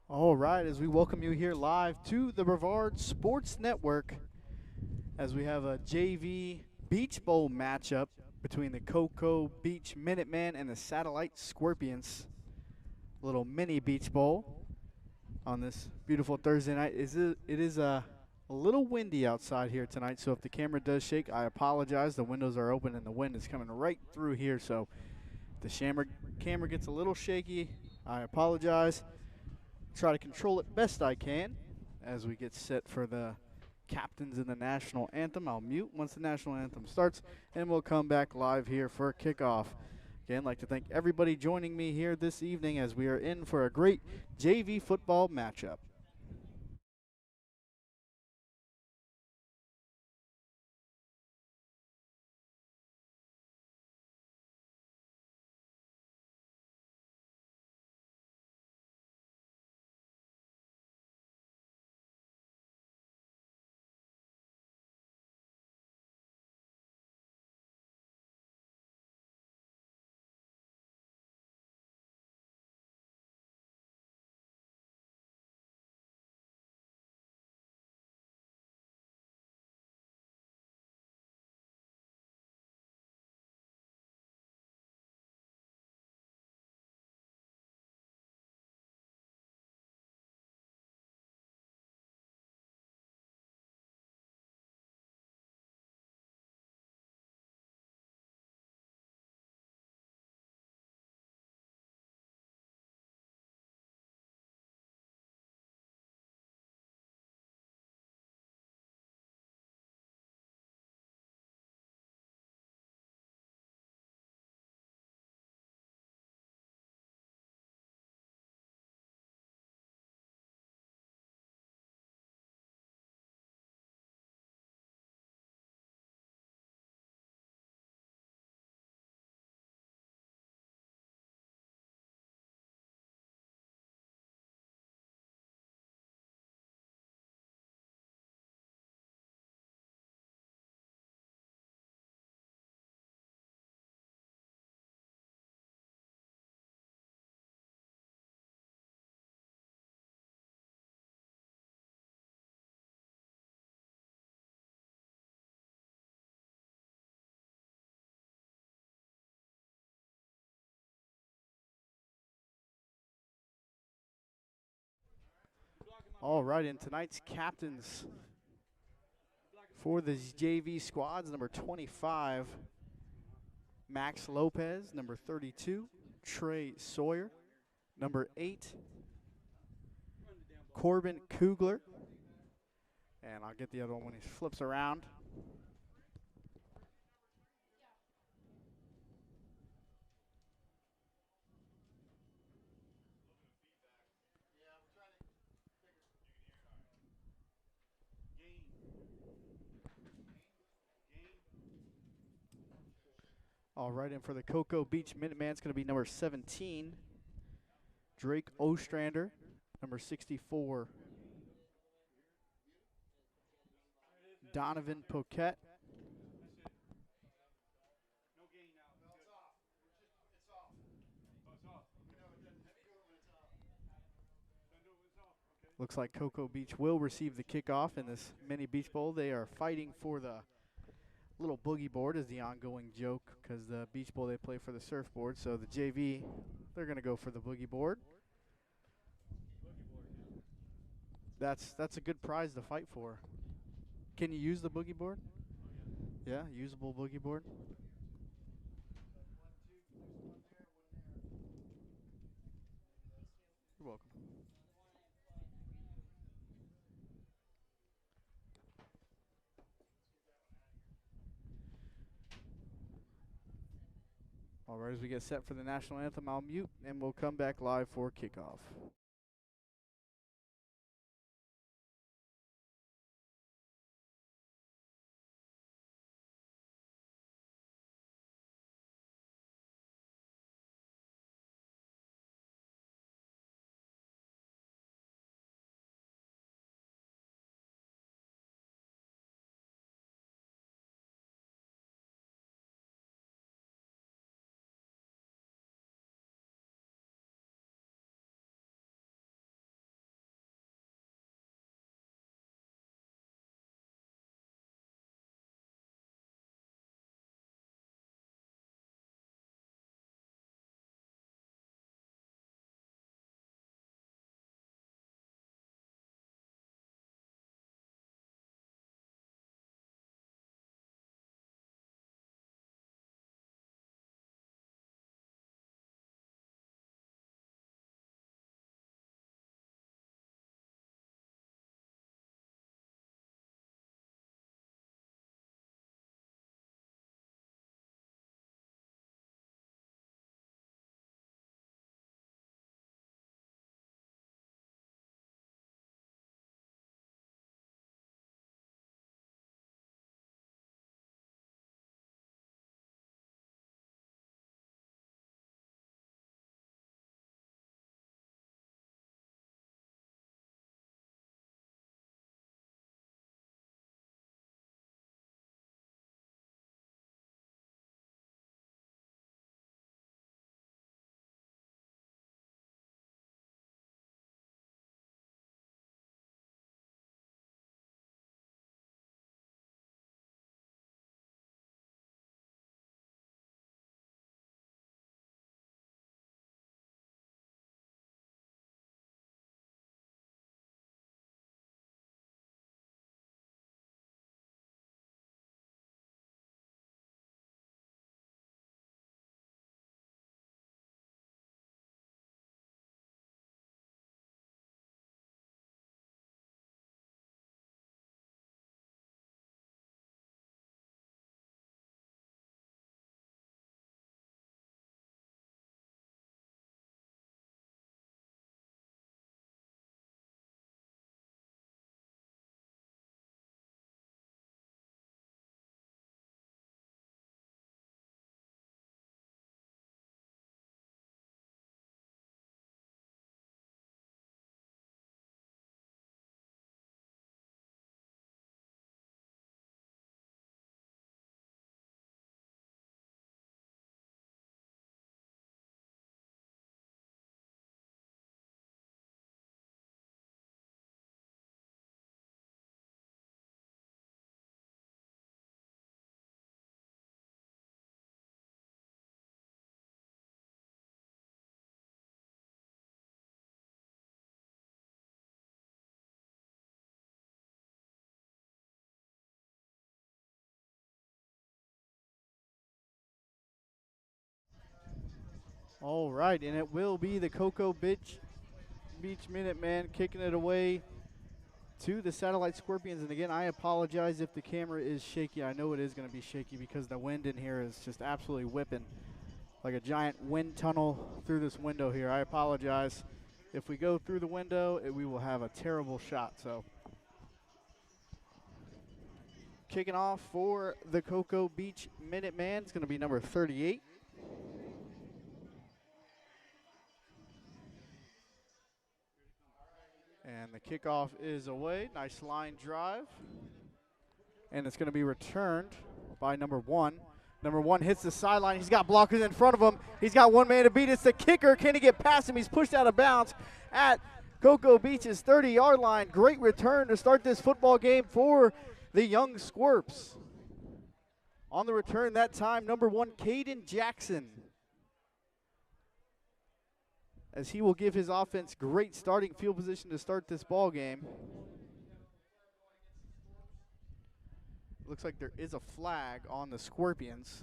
All right, as we welcome you here live to the Brevard Sports Network, as we have a JV Beach Bowl matchup between the Cocoa Beach Minutemen and the Satellite Scorpions. Little mini Beach Bowl on this beautiful Thursday night. It is a little windy outside here tonight, so if the camera does shake, I apologize. The windows are open and the wind is coming right through here, so if the camera gets a little shaky, I apologize. Try to control it best I can as we get set for the captains in the national anthem. I'll mute once the national anthem starts, and we'll come back live here for kickoff. Again, I'd like to thank everybody joining me here this evening as we are in for a great JV football matchup. All right, and tonight's captains for the JV squads, number 25, Max Lopez, number 32, Trey Sawyer, number 8, Corbin Kugler, and I'll get the other one when he flips around. All right, and for the Cocoa Beach Minuteman, it's going to be number 17, Drake Ostrander, number 64, Donovan Poquette, looks like Cocoa Beach will receive the kickoff in this mini beach bowl. They are fighting for the little boogie board is the ongoing joke because the beach bowl they play for the surfboard. So the JV, they're going to go for the boogie board. That's a good prize to fight for. Can you use the boogie board? Yeah, usable boogie board. You're welcome. All right, as we get set for the national anthem, I'll mute, and we'll come back live for kickoff. All right, and it will be the Beach Minutemen kicking it away to the Satellite Scorpions. And again, I apologize if the camera is shaky. I know it is going to be shaky because the wind in here is just absolutely whipping like a giant wind tunnel through this window here. I apologize. If we go through the window, we will have a terrible shot. So kicking off for the Cocoa Beach Minutemen, it's going to be number 38. And the kickoff is away. Nice line drive. And it's going to be returned by number 1. Number 1 hits the sideline. He's got blockers in front of him. He's got one man to beat. It's the kicker. Can he get past him? He's pushed out of bounds at Cocoa Beach's 30-yard line. Great return to start this football game for the young Squirps. On the return that time, number 1, Caden Jackson, as he will give his offense great starting field position to start this ball game. Looks like there is a flag on the Scorpions.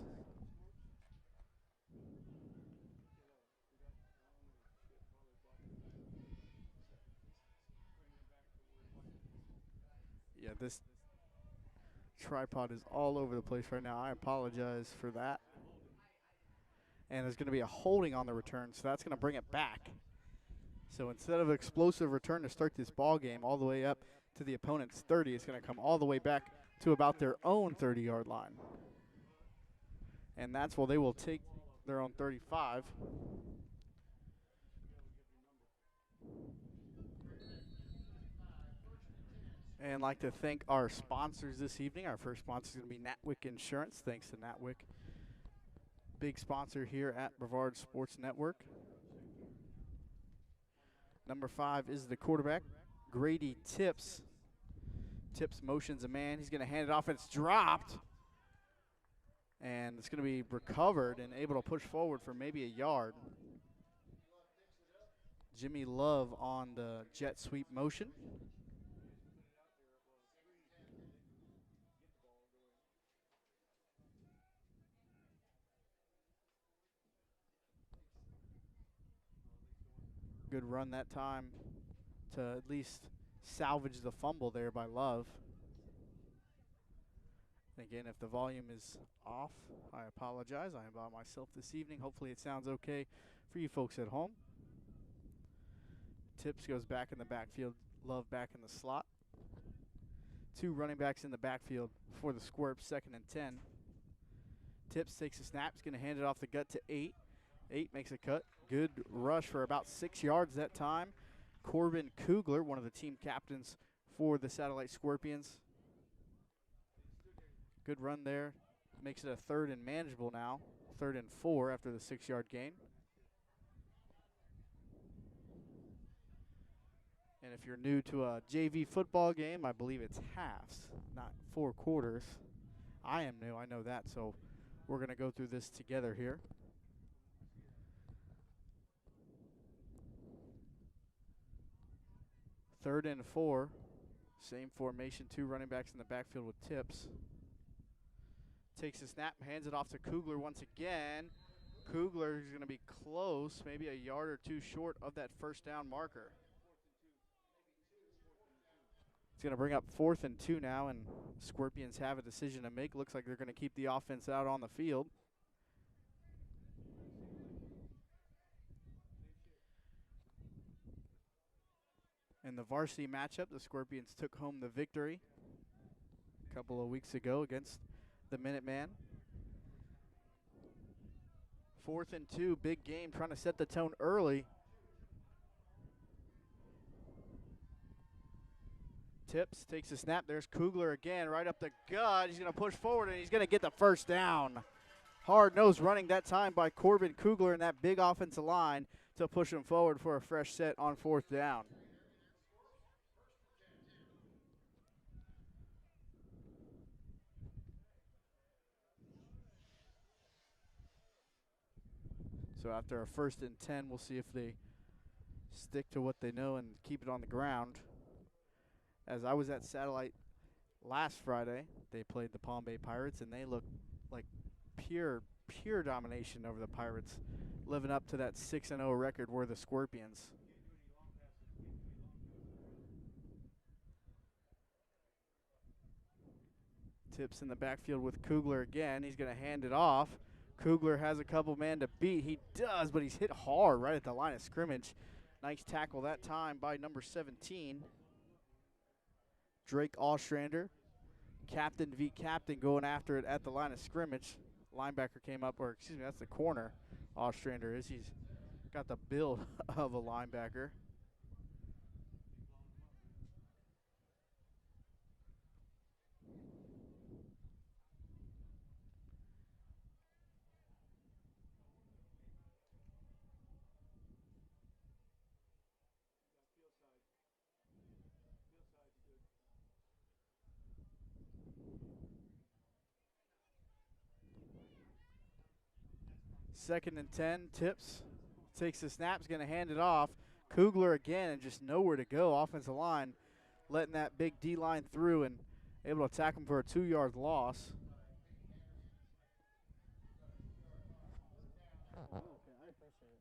Yeah, this tripod is all over the place right now. I apologize for that. And there's going to be a holding on the return, so that's going to bring it back. So instead of an explosive return to start this ball game all the way up to the opponent's 30, it's going to come all the way back to about their own 30-yard line. And that's where they will take their own 35. And I'd like to thank our sponsors this evening. Our first sponsor is going to be Natwick Insurance. Thanks to Natwick. Big sponsor here at Brevard Sports Network. Number 5 is the quarterback, Grady Tips. Tips motions a man. He's going to hand it off. It's dropped. And it's going to be recovered and able to push forward for maybe a yard. Jimmy Love on the jet sweep motion. Good run that time to at least salvage the fumble there by Love. Again, if the volume is off, I apologize. I am by myself this evening. Hopefully it sounds okay for you folks at home. Tips goes back in the backfield. Love back in the slot. 2 running backs in the backfield for the Squirps, 2nd and 10. Tips takes a snap. He's going to hand it off the gut to 8. 8 makes a cut. Good rush for about 6 yards that time. Corbin Kugler, one of the team captains for the Satellite Scorpions. Good run there. Makes it a 3rd and manageable now. 3rd and 4 after the 6-yard gain. And if you're new to a JV football game, I believe it's halves, not 4 quarters. I am new, I know that, so we're going to go through this together here. Third and 4, same formation, 2 running backs in the backfield with Tips. Takes a snap, hands it off to Kugler once again. Kugler is going to be close, maybe a yard or 2 short of that first down marker. It's going to bring up 4th and 2 now, and Scorpions have a decision to make. Looks like they're going to keep the offense out on the field. In the varsity matchup, the Scorpions took home the victory a couple of weeks ago against the Minutemen. 4th and 2, big game, trying to set the tone early. Tips takes a snap. There's Kugler again, right up the gut. He's going to push forward, and he's going to get the first down. Hard-nosed running that time by Corbin Kugler and that big offensive line to push him forward for a fresh set on 4th down. So after a 1st and 10, we'll see if they stick to what they know and keep it on the ground. As I was at Satellite last Friday, they played the Palm Bay Pirates, and they looked like pure domination over the Pirates. living up to that 6-0 record were the Scorpions. Tips in the backfield with Kugler again. He's going to hand it off. Kugler has a couple man to beat. He does, but he's hit hard right at the line of scrimmage. Nice tackle that time by number 17. Drake Ostrander, captain v. captain, going after it at the line of scrimmage. Linebacker came up, or excuse me, that's the corner. Ostrander is. He's got the build of a linebacker. Second and 10, Tips takes the snap, is going to hand it off. Kugler again, and just nowhere to go. Offensive line letting that big D-line through and able to attack him for a 2-yard loss. Okay, I appreciate it,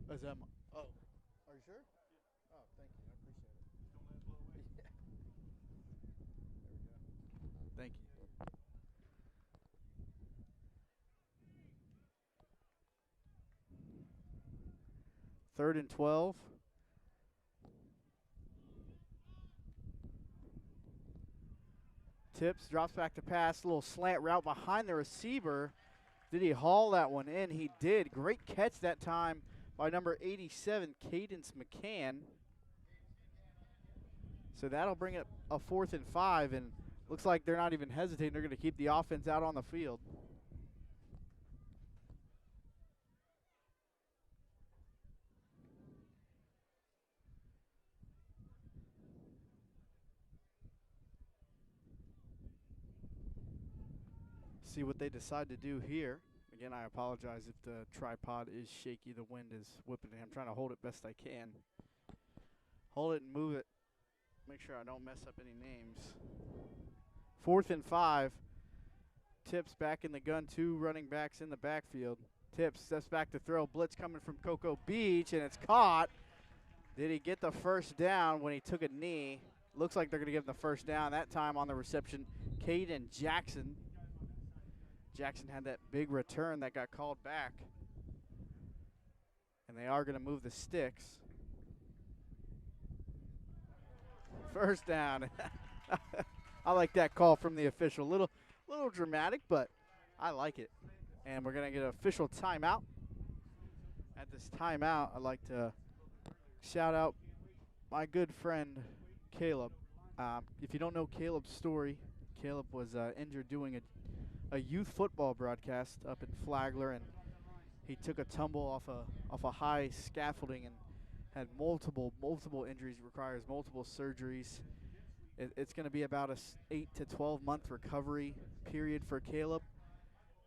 though. Is that oh, are you sure? Oh, thank you. I appreciate it. Yeah. There we go. Thank you. Third and 12. Tips, drops back to pass, a little slant route behind the receiver. Did he haul that one in? He did. Great catch that time by number 87, Cadence McCann. So that'll bring it a 4th and 5, and looks like they're not even hesitating. They're going to keep the offense out on the field. See what they decide to do here. Again, I apologize if the tripod is shaky. The wind is whipping it. I'm trying to hold it best I can. Hold it and move it. Make sure I don't mess up any names. 4th and 5. Tips back in the gun. 2 running backs in the backfield. Tips steps back to throw. Blitz coming from Cocoa Beach, and it's caught. Did he get the first down when he took a knee? Looks like they're going to give him the first down. That time on the reception, Caden Jackson. Jackson had that big return that got called back. And they are going to move the sticks. First down. I like that call from the official. Little dramatic, but I like it. And we're going to get an official timeout. At this timeout, I'd like to shout out my good friend, Caleb. If you don't know Caleb's story, Caleb was injured doing a youth football broadcast up in Flagler, and he took a tumble off a high scaffolding and had multiple injuries, requires multiple surgeries. It's going to be about a 8 to 12 month recovery period for Caleb,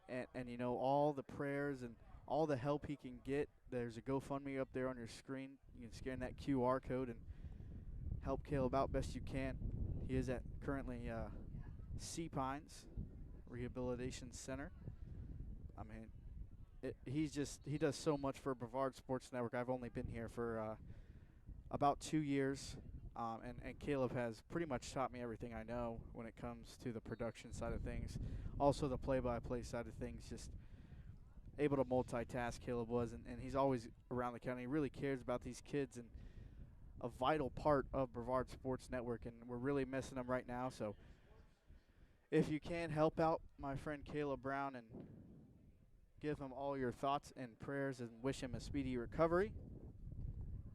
and you know, all the prayers and all the help he can get. There's a GoFundMe up there on your screen. You can scan that QR code and help Caleb out best you can. He is at currently Sea Pines Rehabilitation Center. I mean, he does so much for Brevard Sports Network. I've only been here for about 2 years, and Caleb has pretty much taught me everything I know when it comes to the production side of things. Also the play-by-play side of things, just able to multitask Caleb was, and he's always around the county. He really cares about these kids and a vital part of Brevard Sports Network, and we're really missing him right now. So if you can help out my friend Caleb Brown and give him all your thoughts and prayers and wish him a speedy recovery,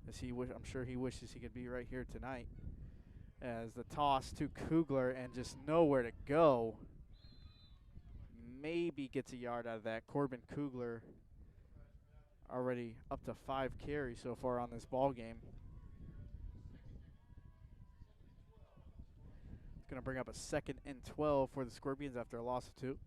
as I'm sure he wishes he could be right here tonight. As the toss to Kugler and just nowhere to go. Maybe gets a yard out of that. Corbin Kugler already up to 5 carries so far on this ball game. It's going to bring up a 2nd and 12 for the Scorpions after a loss of 2.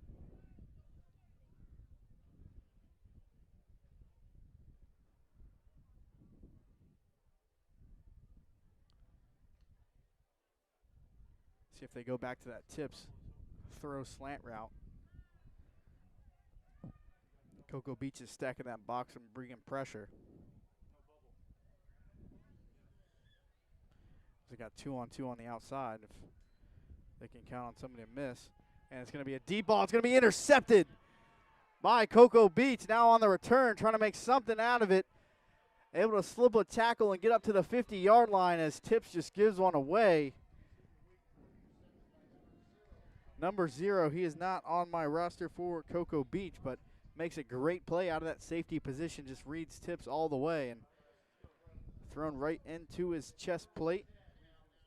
See if they go back to that tips throw slant route. Cocoa Beach is stacking that box and bringing pressure. They got 2-on-2 on the outside. If they can count on somebody to miss. And it's going to be a deep ball. It's going to be intercepted by Cocoa Beach. Now on the return, trying to make something out of it. Able to slip a tackle and get up to the 50-yard line as Tips just gives one away. Number 0, he is not on my roster for Cocoa Beach, but makes a great play out of that safety position. Just reads Tips all the way and thrown right into his chest plate.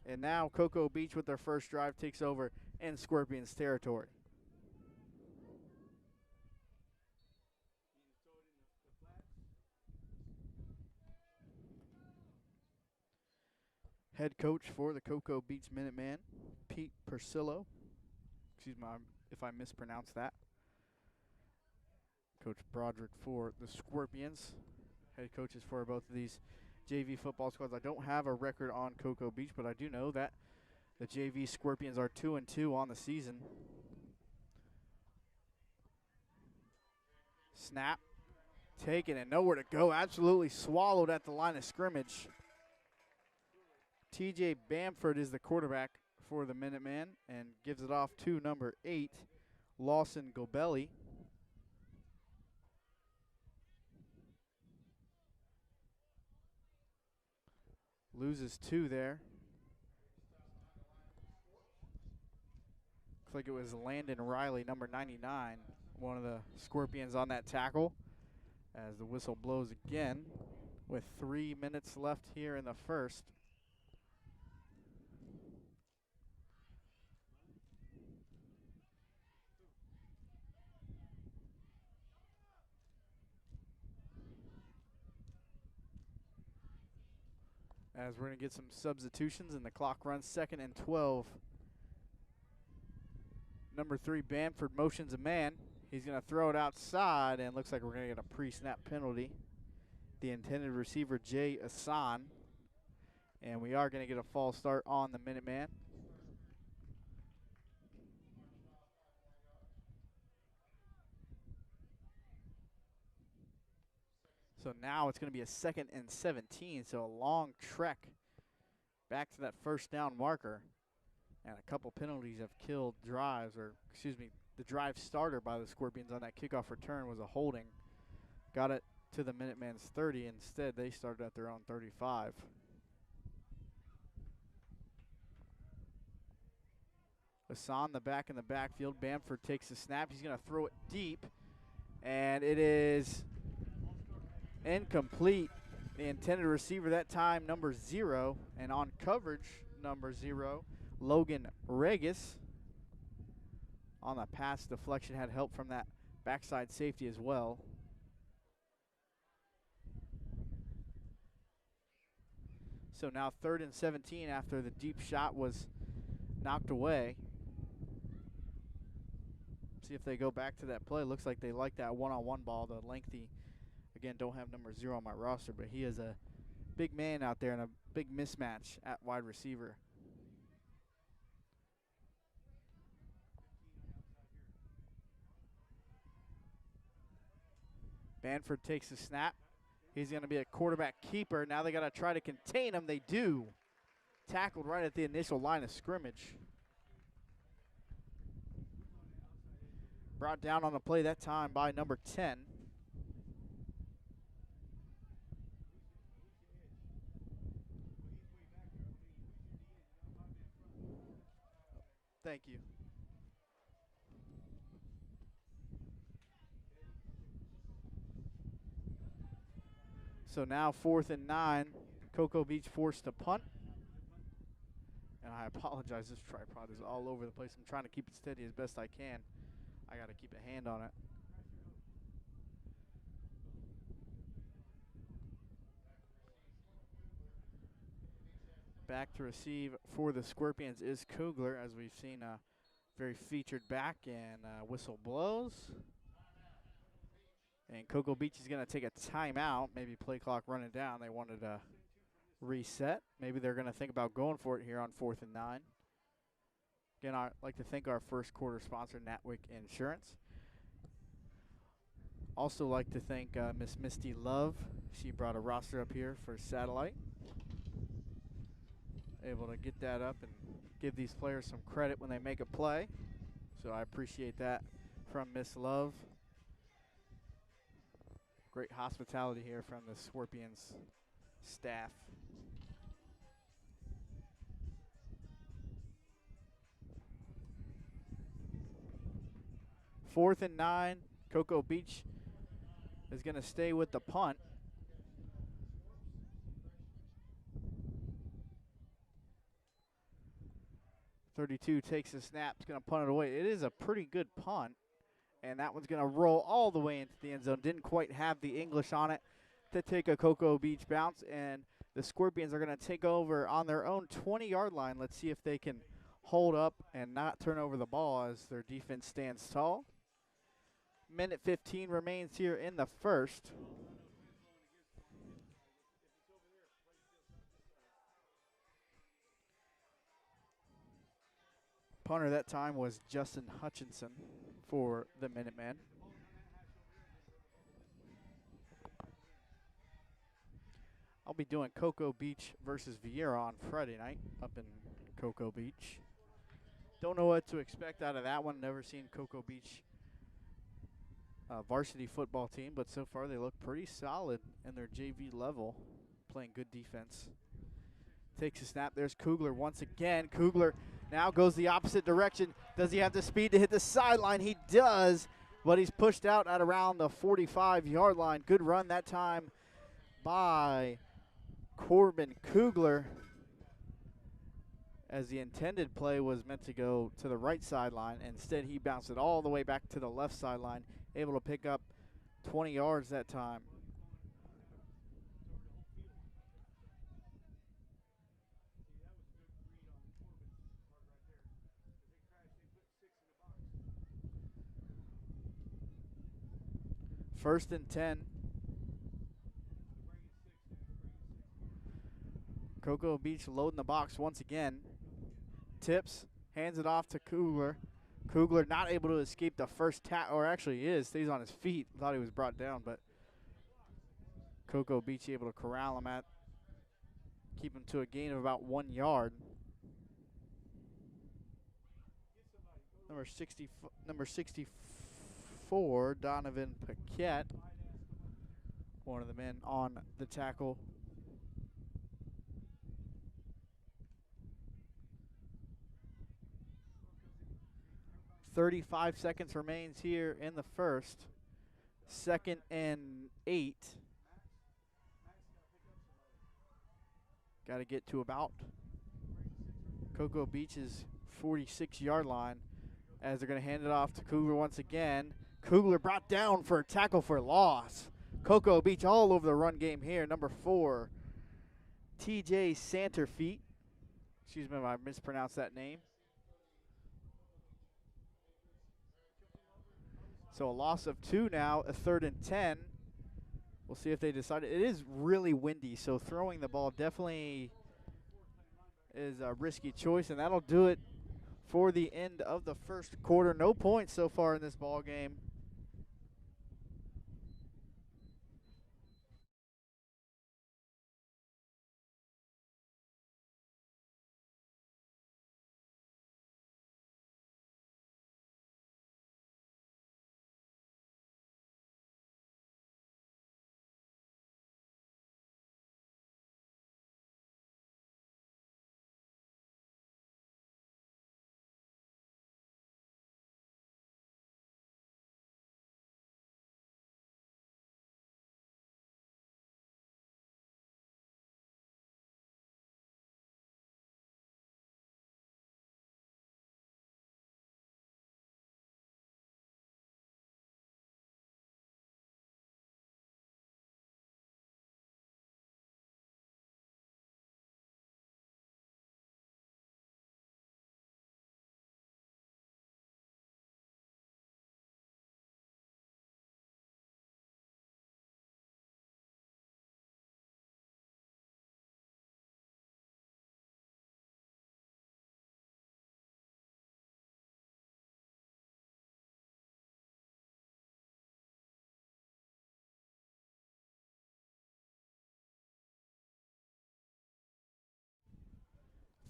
And now Cocoa Beach with their first drive takes over in Scorpions territory. Head coach for the Cocoa Beach Minutemen, Pete Persillo. Excuse me if I mispronounce that. Coach Broderick for the Scorpions. Head coaches for both of these JV football squads. I don't have a record on Cocoa Beach, but I do know that the JV Scorpions are 2-2 on the season. Snap. Taken and nowhere to go. Absolutely swallowed at the line of scrimmage. TJ Bamford is the quarterback for the Minutemen and gives it off to number 8, Lawson Gobelli. Loses 2 there. Looks like it was Landon Riley, number 99, one of the Scorpions on that tackle. As the whistle blows again with 3 minutes left here in the first. As we're going to get some substitutions and the clock runs 2nd and 12. Number 3, Bamford motions a man. He's going to throw it outside, and looks like we're going to get a pre-snap penalty. The intended receiver, Jay Asan. And we are going to get a false start on the Minuteman. So now it's going to be a 2nd and 17, so a long trek back to that first down marker. And a couple penalties have killed drives, or excuse me, the drive starter by the Scorpions on that kickoff return was a holding. Got it to the Minutemen's 30. Instead, they started at their own 35. Hassan, the back in the backfield. Bamford takes the snap. He's going to throw it deep, and it is incomplete. The intended receiver that time, number 0, and on coverage, number 0, Logan Regis. On the pass deflection, had help from that backside safety as well. So now 3rd and 17 after the deep shot was knocked away. See if they go back to that play. Looks like they like that one-on-one ball, the lengthy. Again, don't have number 0 on my roster, but he is a big man out there and a big mismatch at wide receiver. Bamford takes the snap. He's going to be a quarterback keeper. Now they got to try to contain him. They do. Tackled right at the initial line of scrimmage. Brought down on the play that time by number 10. Thank you. So now 4th and 9. Cocoa Beach forced to punt. And I apologize, this tripod is all over the place. I'm trying to keep it steady as best I can. I got to keep a hand on it. Back to receive for the Scorpions is Kugler, as we've seen a very featured back, and whistle blows. And Cocoa Beach is going to take a timeout, maybe play clock running down. They wanted to reset. Maybe they're going to think about going for it here on 4th and 9. Again, I'd like to thank our first quarter sponsor, Natwick Insurance. Also like to thank Miss Misty Love. She brought a roster up here for Satellite. Able to get that up and give these players some credit when they make a play. So I appreciate that from Miss Love. Great hospitality here from the Scorpions staff. Fourth and 9. Cocoa Beach is going to stay with the punt. .32 takes the snap. It's going to punt it away. It is a pretty good punt. And that one's going to roll all the way into the end zone. Didn't quite have the English on it to take a Cocoa Beach bounce. And the Scorpions are going to take over on their own 20-yard line. Let's see if they can hold up and not turn over the ball as their defense stands tall. Minute 15 remains here in the first. Punter that time was Justin Hutchinson for the Minutemen. I'll be doing Cocoa Beach versus Vieira on Friday night up in Cocoa Beach. Don't know what to expect out of that one. Never seen Cocoa Beach varsity football team, but so far they look pretty solid in their JV level, playing good defense. Takes a snap. There's Kugler once again. Kugler now goes the opposite direction. Does he have the speed to hit the sideline? He does, but he's pushed out at around the 45-yard line. Good run that time by Corbin Kugler, as the intended play was meant to go to the right sideline. Instead, he bounced it all the way back to the left sideline, able to pick up 20 yards that time. First and 10. Cocoa Beach loading the box once again. Tips, hands it off to Kugler. Kugler not able to escape the first tackle, or actually he is, stays on his feet. Thought he was brought down, but Cocoa Beach able to corral him keep him to a gain of about 1 yard. Number 64, Donovan Paquette, one of the men on the tackle. .35 seconds remains here in the first. 2nd and 8. Got to get to about Cocoa Beach's 46-yard line as they're going to hand it off to Kugler once again. Kugler brought down for a tackle for loss. Cocoa Beach all over the run game here. Number 4, TJ Santerfeet. Excuse me if I mispronounced that name. So a loss of 2 now, a 3rd and 10. We'll see if they decide. It is really windy, so throwing the ball definitely is a risky choice, and that'll do it for the end of the first quarter. No points so far in this ball game.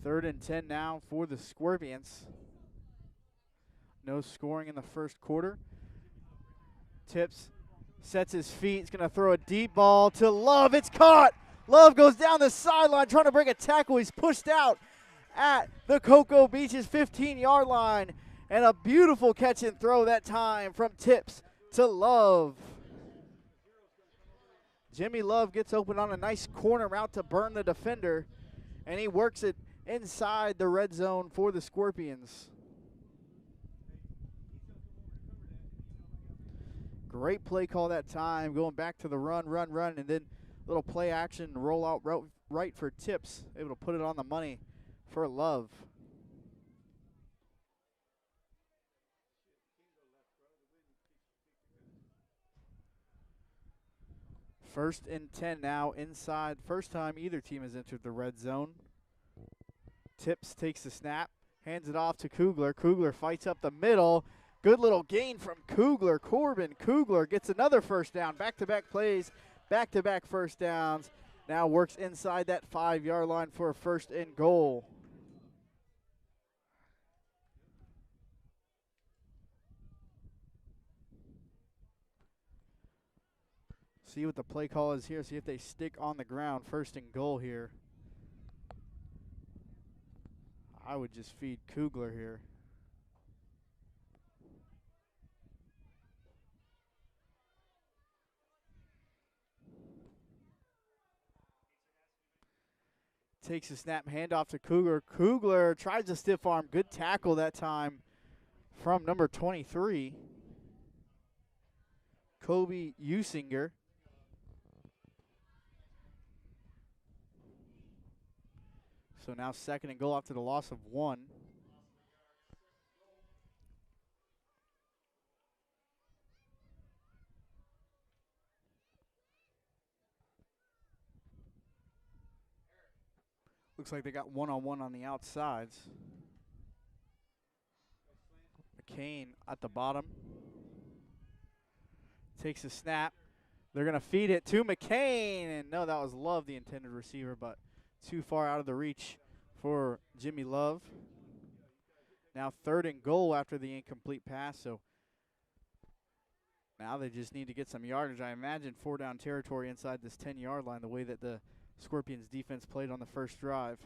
3rd and 10 now for the Scorpions. No scoring in the first quarter. Tips, sets his feet. He's going to throw a deep ball to Love. It's caught. Love goes down the sideline trying to break a tackle. He's pushed out at the Cocoa Beach's 15-yard line. And a beautiful catch and throw that time from Tips to Love. Jimmy Love gets open on a nice corner route to burn the defender, and he works it inside the red zone for the Scorpions. Great play call that time, going back to the run, and then little play action, roll out right for Tips, able to put it on the money for Love. First and 10 now inside. First time either team has entered the red zone. Tips takes the snap, hands it off to Kugler. Kugler fights up the middle. Good little gain from Kugler. Corbin Kugler gets another first down. Back-to-back plays, back-to-back first downs. Now works inside that 5-yard line for a 1st and goal. See what the play call is here. See if they stick on the ground. 1st and goal here. I would just feed Kugler here. Takes the snap, handoff to Kugler. Kugler tries to stiff arm. Good tackle that time from number 23, Kobe Usinger. So now 2nd and goal after the loss of 1. Looks like they got one-on-one on the outsides. McCain at the bottom. Takes the snap. They're going to feed it to McCain. And no, that was Love, the intended receiver, but too far out of the reach for Jimmy Love. Now 3rd and goal after the incomplete pass. So now they just need to get some yardage. I imagine 4-down territory inside this 10-yard line, the way that the Scorpions defense played on the first drive.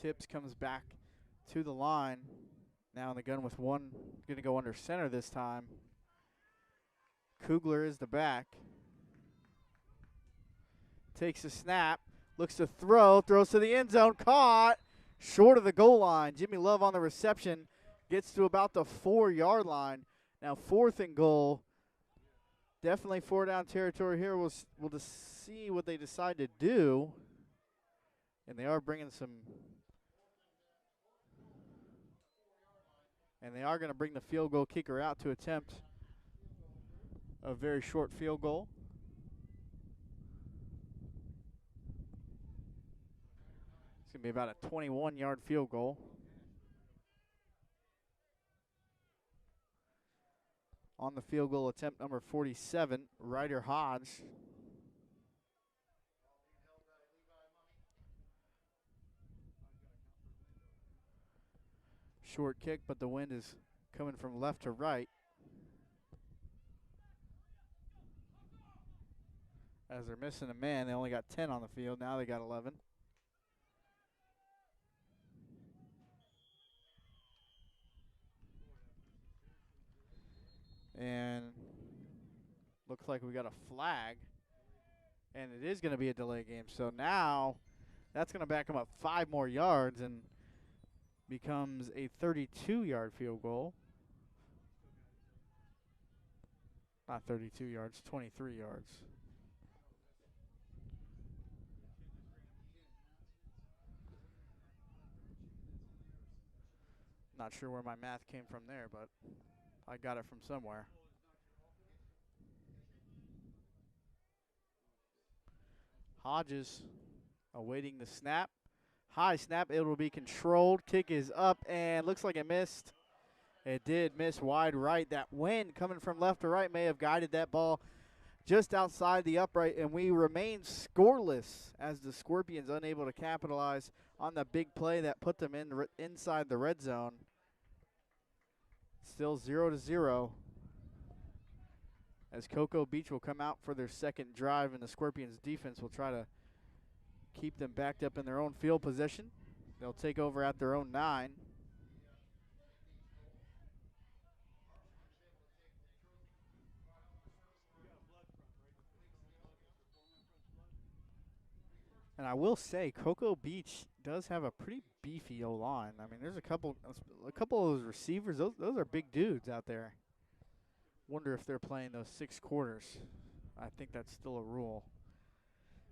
Tips comes back to the line. Now in the gun with 1, going to go under center this time. Kugler is the back. Takes a snap, looks to throw, throws to the end zone, caught short of the goal line. Jimmy Love on the reception, gets to about the 4-yard line. Now 4th and goal. Definitely 4-down territory here. We'll just see what they decide to do. And they are bringing some. And they are going to bring the field goal kicker out to attempt a very short field goal. It's going to be about a 21-yard field goal. On the field goal attempt, number 47, Ryder Hodge. Short kick, but the wind is coming from left to right. As they're missing a man, they only got 10 on the field. Now they got 11. And looks like we got a flag. And it is going to be a delay game. So now that's going to back them up 5 more yards and becomes a 32-yard field goal. Not 32 yards, 23 yards. Not sure where my math came from there, but I got it from somewhere. Hodges awaiting the snap. High snap, it will be controlled. Kick is up and looks like it missed. It did miss wide right. That wind coming from left to right may have guided that ball just outside the upright, and we remain scoreless as the Scorpions unable to capitalize on the big play that put them inside the red zone. Still 0-0 as Cocoa Beach will come out for their second drive, and the Scorpions defense will try to keep them backed up in their own field position. They'll take over at their own 9. And I will say, Cocoa Beach does have a pretty beefy O-line. I mean, there's a couple of those receivers. Those are big dudes out there. Wonder if they're playing those 6 quarters. I think that's still a rule.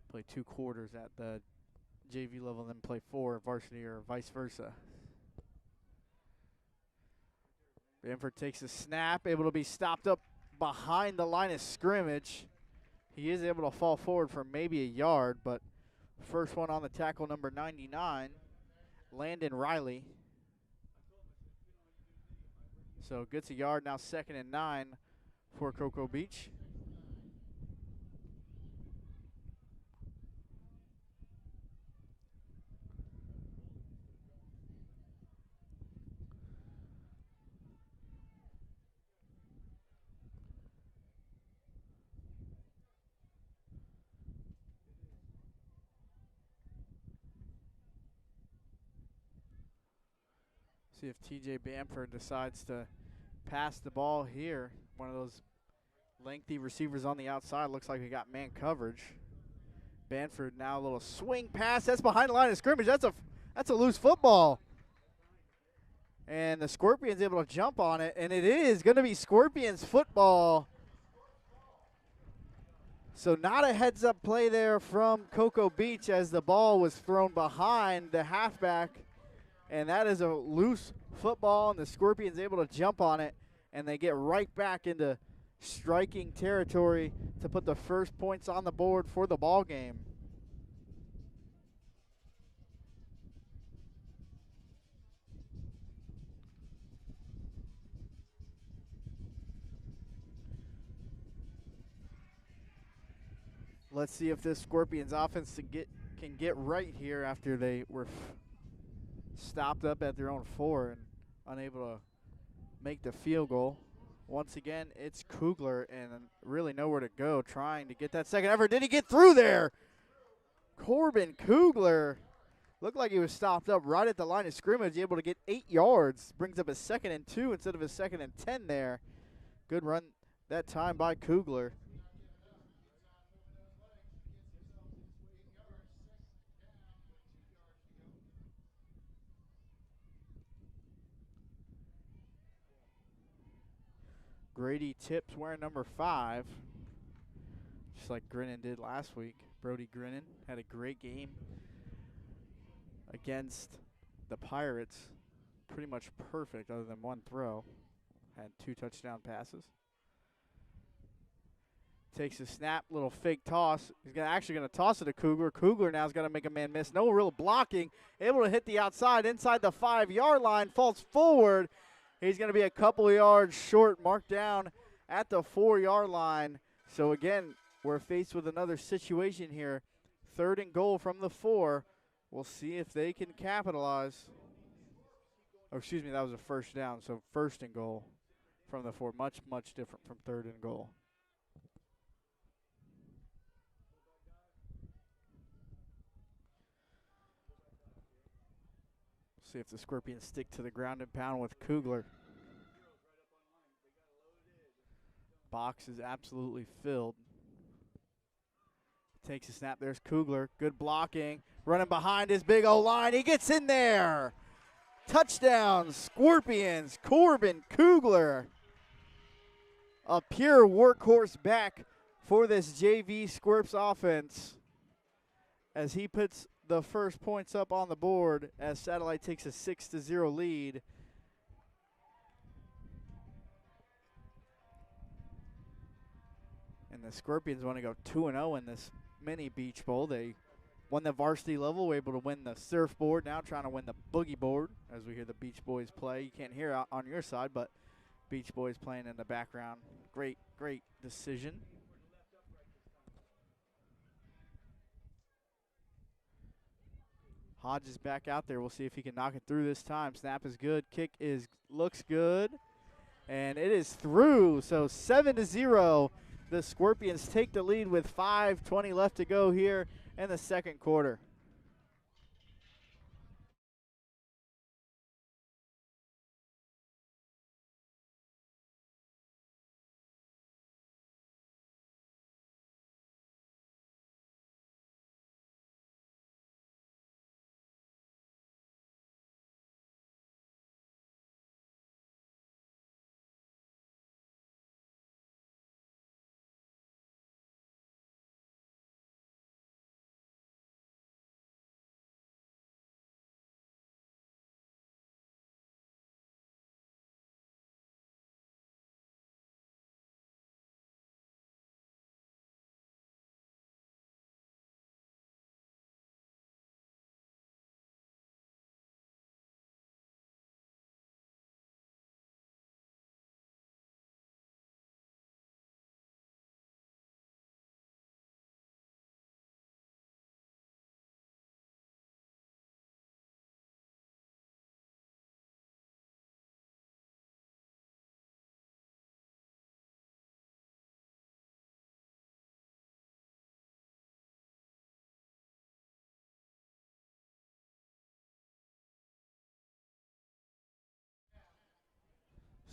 Play 2 quarters at the JV level, then play 4 varsity or vice versa. Brevard takes a snap, able to be stopped up behind the line of scrimmage. He is able to fall forward for maybe a yard, but first one on the tackle, number 99, Landon Riley. So gets a yard, now 2nd and 9 for Cocoa Beach. See if TJ Bamford decides to pass the ball here. One of those lengthy receivers on the outside. Looks like we got man coverage. Bamford now a little swing pass. That's behind the line of scrimmage. That's a loose football. And the Scorpions able to jump on it, and it is going to be Scorpions football. So not a heads-up play there from Cocoa Beach as the ball was thrown behind the halfback. And that is a loose football, and the Scorpions able to jump on it, and they get right back into striking territory to put the first points on the board for the ball game. Let's see if this Scorpions offense can get right here after they were stopped up at their own 4 and unable to make the field goal. Once again, it's Kugler and really nowhere to go, trying to get that second effort. Did he get through there? Corbin Kugler looked like he was stopped up right at the line of scrimmage, able to get 8 yards. Brings up a 2nd and 2 instead of a 2nd and 10 there. Good run that time by Kugler. Grady Tips wearing number 5, just like Grinnan did last week. Brody Grinnan had a great game against the Pirates. Pretty much perfect other than one throw. Had 2 touchdown passes. Takes a snap, little fake toss. He's actually going to toss it to Kugler. Kugler now's got to make a man miss. No real blocking. Able to hit the outside inside the 5-yard line. Falls forward. He's going to be a couple yards short, marked down at the 4-yard line. So, again, we're faced with another situation here. 3rd and goal from the 4. We'll see if they can capitalize. Oh, excuse me, that was a first down. So, 1st and goal from the 4. Much, much different from 3rd and goal. See if the Scorpions stick to the ground and pound with Kugler. Box is absolutely filled. Takes a snap. There's Kugler. Good blocking. Running behind his big O-line. He gets in there. Touchdown, Scorpions. Corbin Kugler. A pure workhorse back for this JV Scorps offense as he puts the first points up on the board as Satellite takes a 6-0 lead. And the Scorpions want to go 2-0 in this mini beach bowl. They won the varsity level, were able to win the surfboard, now trying to win the boogie board as we hear the Beach Boys play. You can't hear on your side, but Beach Boys playing in the background. Great, great decision. Hodge is back out there. We'll see if he can knock it through this time. Snap is good. Kick looks good. And it is through. So 7-0. The Scorpions take the lead with 5:20 left to go here in the second quarter.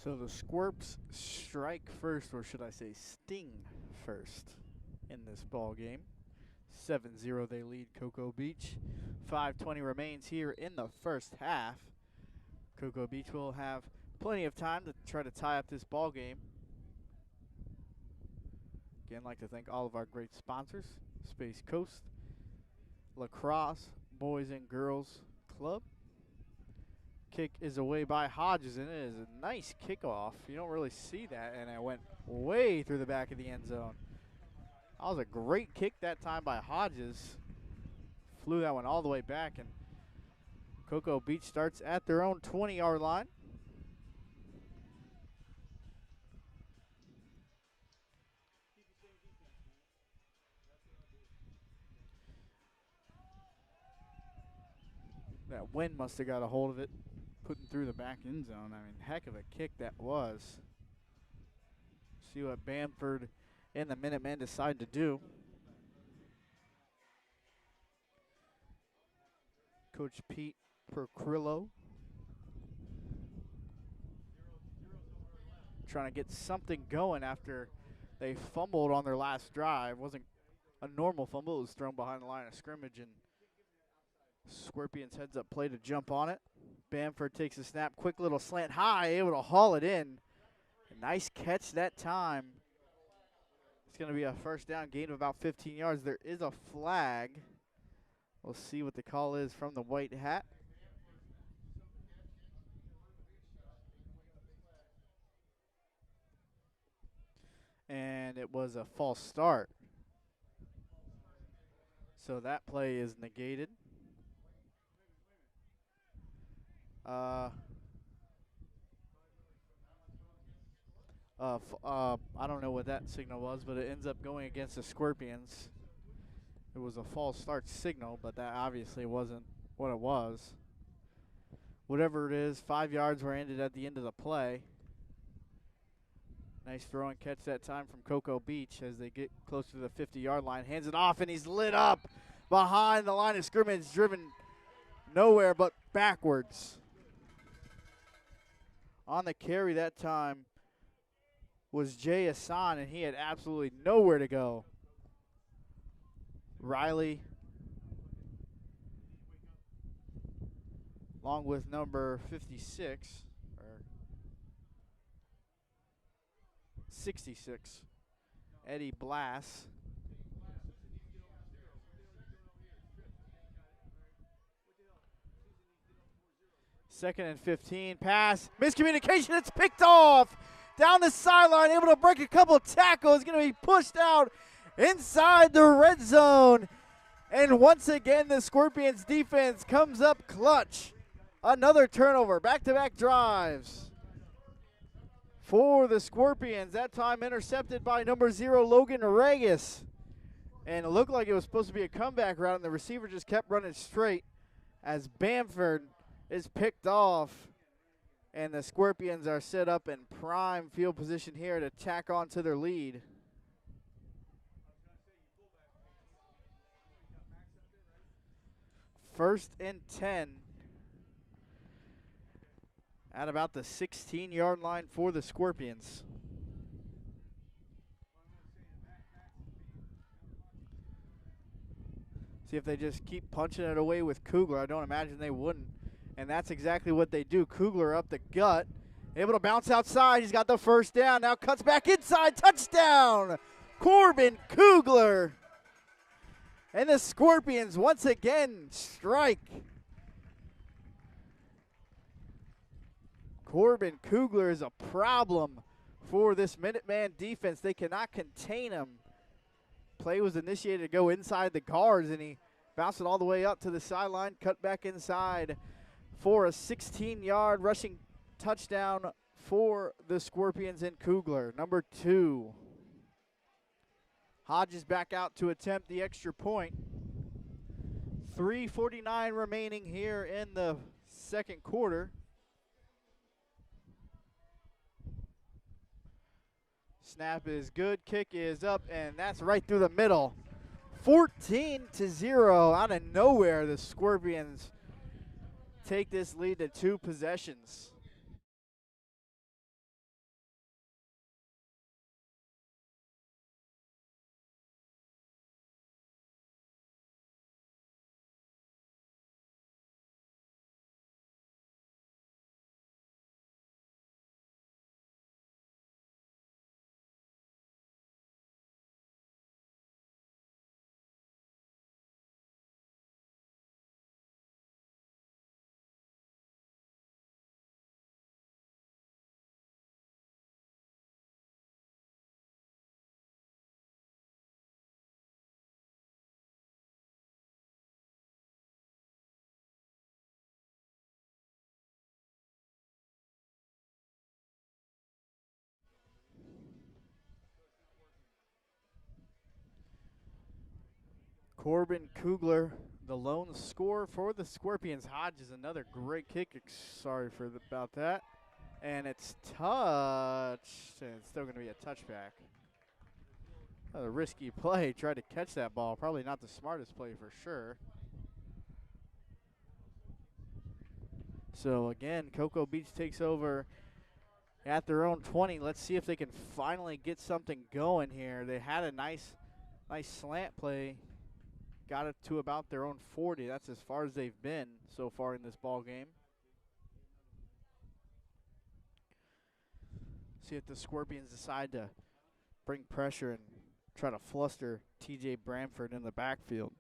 So the Squirps strike first, or should I say sting first, in this ball game. 7-0 they lead Cocoa Beach. 5:20 remains here in the first half. Cocoa Beach will have plenty of time to try to tie up this ball game. Again, I'd like to thank all of our great sponsors: Space Coast, Lacrosse Boys and Girls Club. Kick is away by Hodges, and it is a nice kickoff. You don't really see that, and it went way through the back of the end zone. That was a great kick that time by Hodges. Flew that one all the way back, and Cocoa Beach starts at their own 20-yard line. That wind must have got a hold of it, putting through the back end zone. I mean, heck of a kick that was. See what Bamford and the Minutemen decide to do. Coach Pete Percrillo trying to get something going after they fumbled on their last drive. Wasn't a normal fumble. It was thrown behind the line of scrimmage, and Scorpions heads up play to jump on it. Bamford takes a snap, quick little slant high, able to haul it in. A nice catch that time. It's going to be a first down, gain of about 15 yards. There is a flag. We'll see what the call is from the white hat. And it was a false start. So that play is negated. I don't know what that signal was, but it ends up going against the Scorpions. It was a false start signal, but that obviously wasn't what it was. Whatever it is, 5 yards were ended at the end of the play. Nice throw and catch that time from Cocoa Beach as they get close to the 50-yard line. Hands it off, and he's lit up behind the line of scrimmage, driven nowhere but backwards. On the carry that time was Jay Hassan, and he had absolutely nowhere to go. Riley, along with number 56, or 66, Eddie Blass. Second and 15, pass, miscommunication, it's picked off. Down the sideline, able to break a couple tackles, going to be pushed out inside the red zone. And once again, the Scorpions defense comes up clutch. Another turnover, back-to-back drives for the Scorpions. That time intercepted by number 0, Logan Regis. And it looked like it was supposed to be a comeback route, and the receiver just kept running straight as Bamford is picked off. And the Scorpions are set up in prime field position here to tack on to their lead. First and 10 at about the 16-yard line for the Scorpions. See if they just keep punching it away with Kugler. I don't imagine they wouldn't. And that's exactly what they do. Kugler up the gut, able to bounce outside. He's got the first down. Now cuts back inside. Touchdown, Corbin Kugler. And the Scorpions once again strike. Corbin Kugler is a problem for this Minuteman defense. They cannot contain him. Play was initiated to go inside the guards, and he bounced it all the way up to the sideline, cut back inside for a 16-yard rushing touchdown for the Scorpions and Kugler. Number 2. Hodges back out to attempt the extra point. 3:49 remaining here in the second quarter. Snap is good, kick is up, and that's right through the middle. 14-0 out of nowhere. The Scorpions take this lead to 2 possessions. Corbin Kugler, the lone scorer for the Scorpions. Hodges, another great kick. Sorry for about that. And it's touched. And it's still going to be a touchback. A risky play. Tried to catch that ball. Probably not the smartest play for sure. So again, Cocoa Beach takes over at their own 20. Let's see if they can finally get something going here. They had a nice slant play. Got it to about their own 40. That's as far as they've been so far in this ball game. See if the Scorpions decide to bring pressure and try to fluster TJ Bramford in the backfield.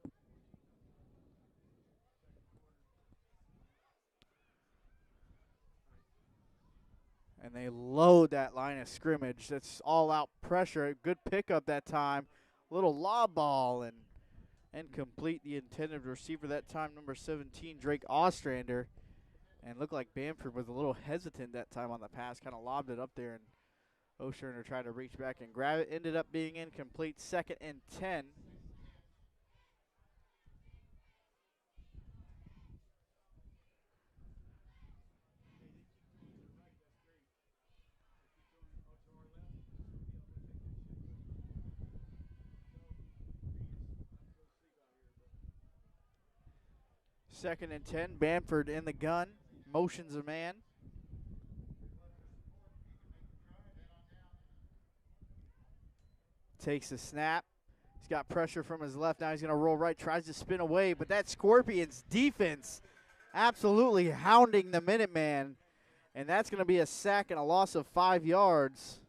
And they load that line of scrimmage. That's all out pressure. Good pickup that time. Little lob ball and incomplete. The intended receiver that time, number 17, Drake Ostrander. And looked like Bamford was a little hesitant that time on the pass. Kind of lobbed it up there, and Ostrander tried to reach back and grab it. Ended up being incomplete. 2nd and 10. Second and 10, Bamford in the gun, motions a man. Takes the snap. He's got pressure from his left. Now he's going to roll right, tries to spin away, but that Scorpions defense absolutely hounding the Minuteman. And that's going to be a sack and a loss of 5 yards.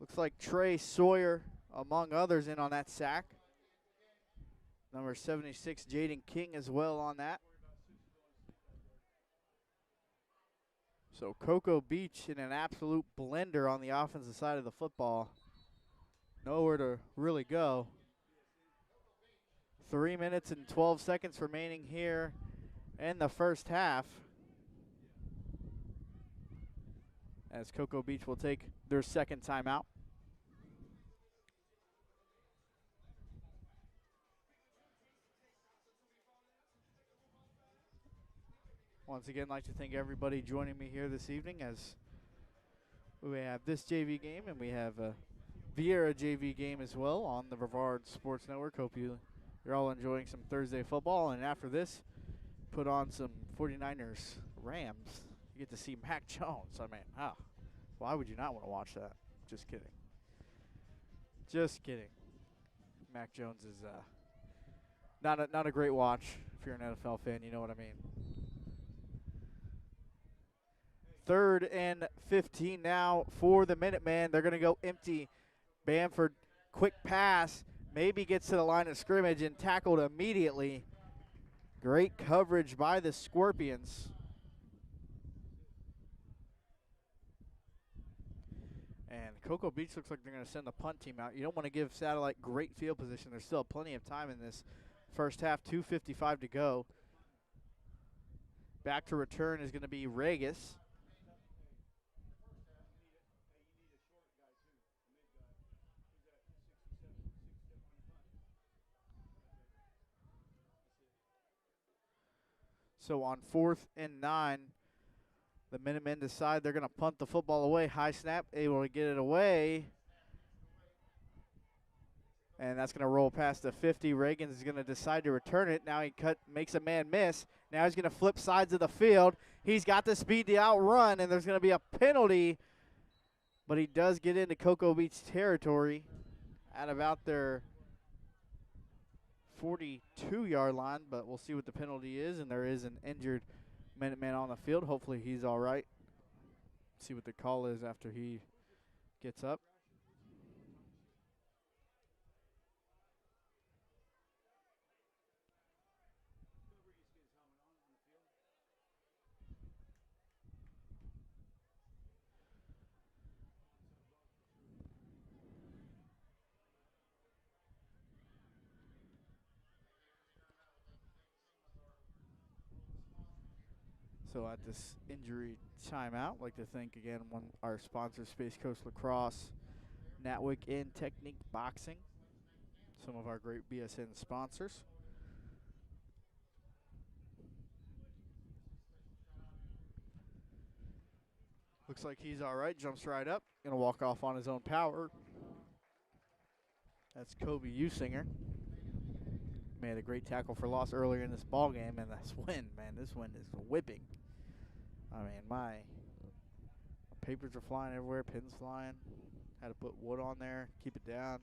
Looks like Trey Sawyer, among others, in on that sack. Number 76, Jaden King, as well on that. So Cocoa Beach in an absolute blender on the offensive side of the football. nowhere to really go. 3 minutes and 12 seconds remaining here in the first half, as Cocoa Beach will take their second timeout. Once again, I'd like to thank everybody joining me here this evening as we have this JV game and we have a Viera JV game as well on the Brevard Sports Network. Hope you're all enjoying some Thursday football. And after this, put on some 49ers Rams. You get to see Mac Jones. I mean, why would you not want to watch that? Just kidding. Just kidding. Mac Jones is not a great watch if you're an NFL fan. You know what I mean. 3rd and 15 now for the Minutemen. They're going to go empty. Bamford, quick pass, maybe gets to the line of scrimmage and tackled immediately. Great coverage by the Scorpions. And Cocoa Beach looks like they're going to send the punt team out. You don't want to give Satellite great field position. There's still plenty of time in this first half, 2:55 to go. Back to return is going to be Regis. So on 4th and 9, the Minutemen decide they're going to punt the football away. High snap, able to get it away. And that's going to roll past the 50. Reagan is going to decide to return it. Now he makes a man miss. Now he's going to flip sides of the field. He's got the speed to outrun, and there's going to be a penalty. But he does get into Cocoa Beach territory at about their 42-yard line, but we'll see what the penalty is, and there is an injured Minuteman on the field. Hopefully he's all right. See what the call is after he gets up. So at this injury timeout, I'd like to thank again our sponsors, Space Coast Lacrosse, Natwick, and Technique Boxing, some of our great BSN sponsors. Looks like he's all right, jumps right up, going to walk off on his own power. That's Kobe Usinger. Made a great tackle for loss earlier in this ball game, and this wind, man, this wind is whipping. I mean, my papers are flying everywhere, pins flying. Had to put wood on there, keep it down.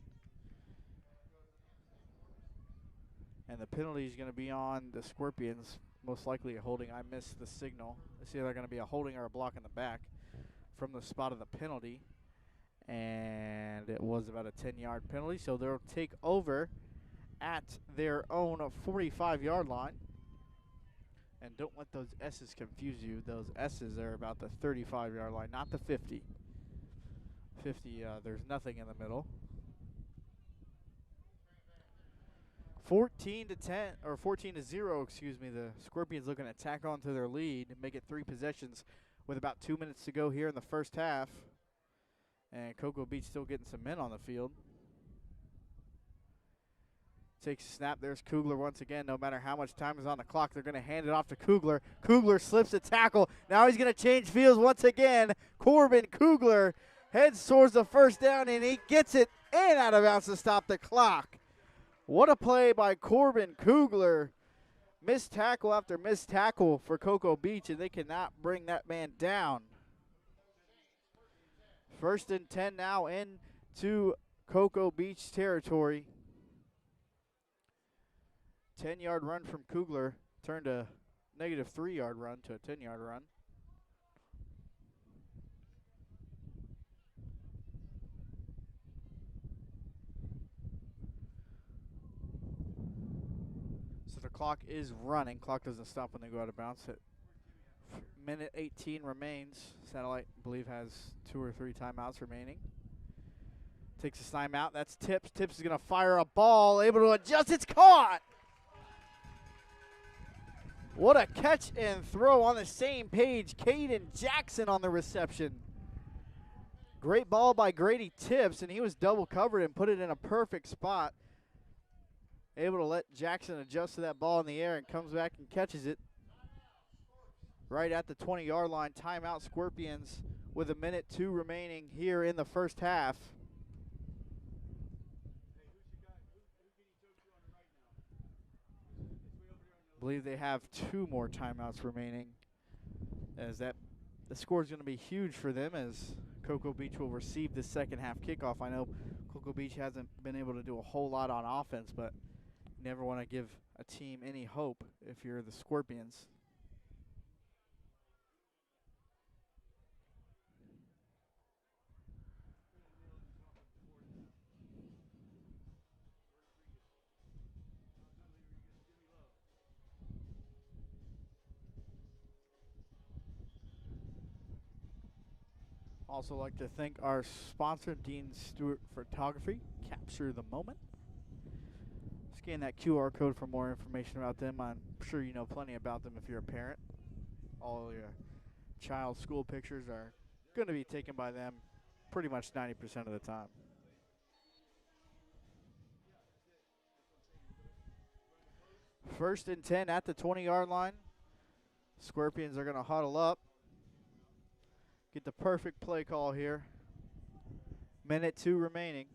And the penalty is going to be on the Scorpions, most likely a holding. I missed the signal. It's either going to be a holding or a block in the back from the spot of the penalty. And it was about a 10-yard penalty, so they'll take over at their own 45-yard line. And don't let those S's confuse you. Those S's are about the 35-yard line, not the 50. 50, there's nothing in the middle. 14 to 10, or 14 to 0, excuse me. The Scorpions looking to tack on to their lead and make it 3 possessions with about 2 minutes to go here in the first half. And Cocoa Beach still getting some men on the field. Takes a snap. There's Kugler once again. No matter how much time is on the clock, they're going to hand it off to Kugler. Kugler slips a tackle. Now he's going to change fields once again. Corbin Kugler heads towards the first down, and he gets it in out of bounds to stop the clock. What a play by Corbin Kugler. Missed tackle after missed tackle for Cocoa Beach, and they cannot bring that man down. 1st and 10 now into Cocoa Beach territory. 10-yard run from Kugler turned a negative 3-yard run to a 10-yard run. So the clock is running. Clock doesn't stop when they go out of bounds. Minute 18 remains. Satellite, I believe, has 2 or 3 timeouts remaining. Takes a timeout. That's Tips. Tips is going to fire a ball, able to adjust. It's caught. What a catch and throw on the same page. Caden Jackson on the reception. Great ball by Grady Tips, and he was double covered and put it in a perfect spot. Able to let Jackson adjust to that ball in the air and comes back and catches it right at the 20-yard line. Timeout Scorpions with 1:02 remaining here in the first half. I believe they have 2 more timeouts remaining, as the score is going to be huge for them as Cocoa Beach will receive the second half kickoff. I know Cocoa Beach hasn't been able to do a whole lot on offense, but you never want to give a team any hope if you're the Scorpions. Also like to thank our sponsor, Dean Stewart Photography. Capture the moment. Scan that QR code for more information about them. I'm sure you know plenty about them if you're a parent. All your child's school pictures are going to be taken by them pretty much 90% of the time. First and 10 at the 20-yard line. Scorpions are going to huddle up. Get the perfect play call here. 1:02 remaining.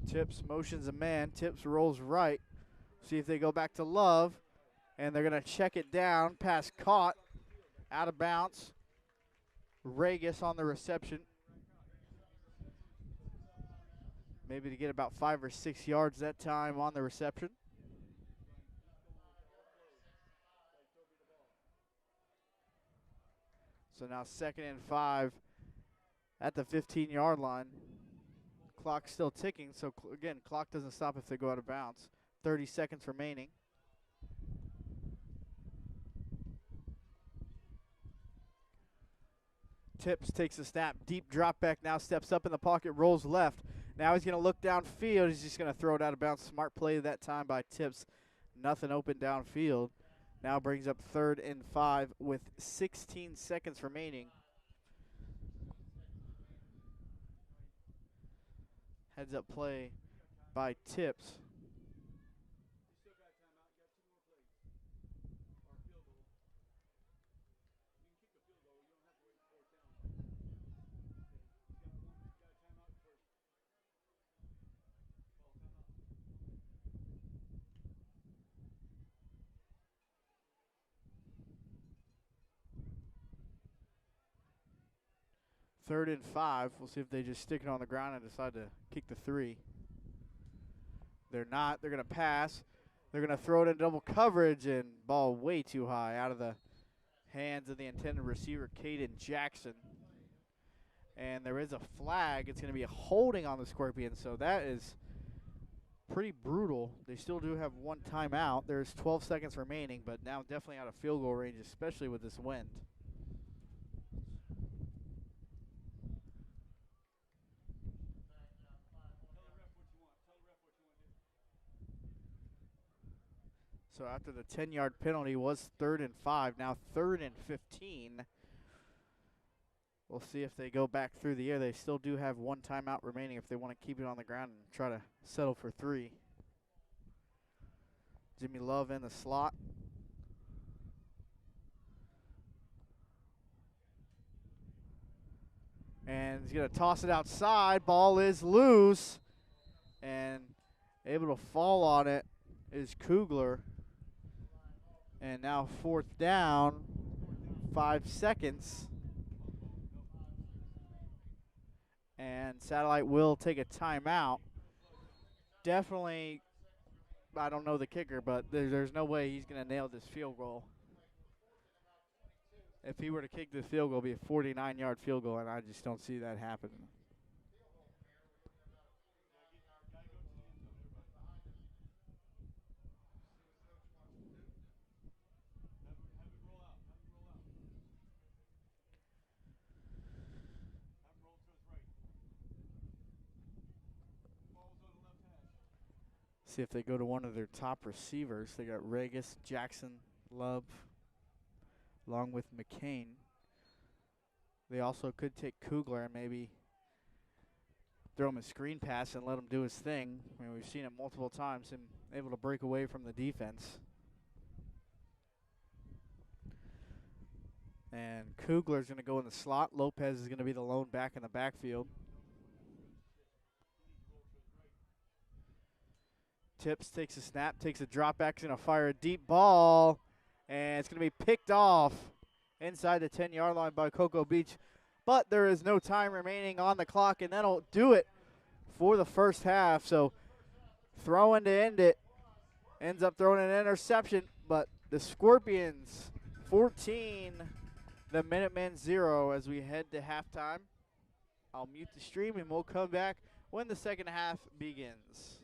Tips motions a man. Tips rolls right. See if they go back to Love. And they're going to check it down. Pass caught. Out of bounds. Regis on the reception. Maybe to get about 5 or 6 yards that time on the reception. So now 2nd and 5 at the 15-yard line. Clock's still ticking, so again, clock doesn't stop if they go out of bounds. 30 seconds remaining. Tips takes a snap, deep drop back, now steps up in the pocket, rolls left. Now he's going to look downfield. He's just going to throw it out of bounds. Smart play that time by Tips. Nothing open downfield. Now brings up 3rd and 5 with 16 seconds remaining. Heads up play by Tips. Third and 5. We'll see if they just stick it on the ground and decide to kick the 3. They're not. They're going to pass. They're going to throw it in double coverage, and ball way too high out of the hands of the intended receiver, Caden Jackson. And there is a flag. It's going to be a holding on the Scorpions, so that is pretty brutal. They still do have 1 timeout. There's 12 seconds remaining, but now definitely out of field goal range, especially with this wind. So after the 10-yard penalty was 3rd and 5, now 3rd and 15. We'll see if they go back through the air. They still do have 1 timeout remaining if they want to keep it on the ground and try to settle for 3. Jimmy Love in the slot. And he's going to toss it outside. Ball is loose. And able to fall on it is Kugler. And now 4th down, 5 seconds. And Satellite will take a timeout. Definitely, I don't know the kicker, but there's no way he's going to nail this field goal. If he were to kick this field goal, it would be a 49-yard field goal, and I just don't see that happening. See if they go to one of their top receivers. They got Regis, Jackson, Love, along with McCain. They also could take Kugler and maybe throw him a screen pass and let him do his thing. I mean, we've seen it multiple times, him able to break away from the defense. And Kugler's going to go in the slot. Lopez is going to be the lone back in the backfield. Tips, takes a snap, takes a drop back, is going to fire a deep ball, and it's going to be picked off inside the 10-yard line by Cocoa Beach. But there is no time remaining on the clock, and that'll do it for the first half. So throwing to end it, ends up throwing an interception, but the Scorpions 14, the Minutemen 0 as we head to halftime. I'll mute the stream, and we'll come back when the second half begins.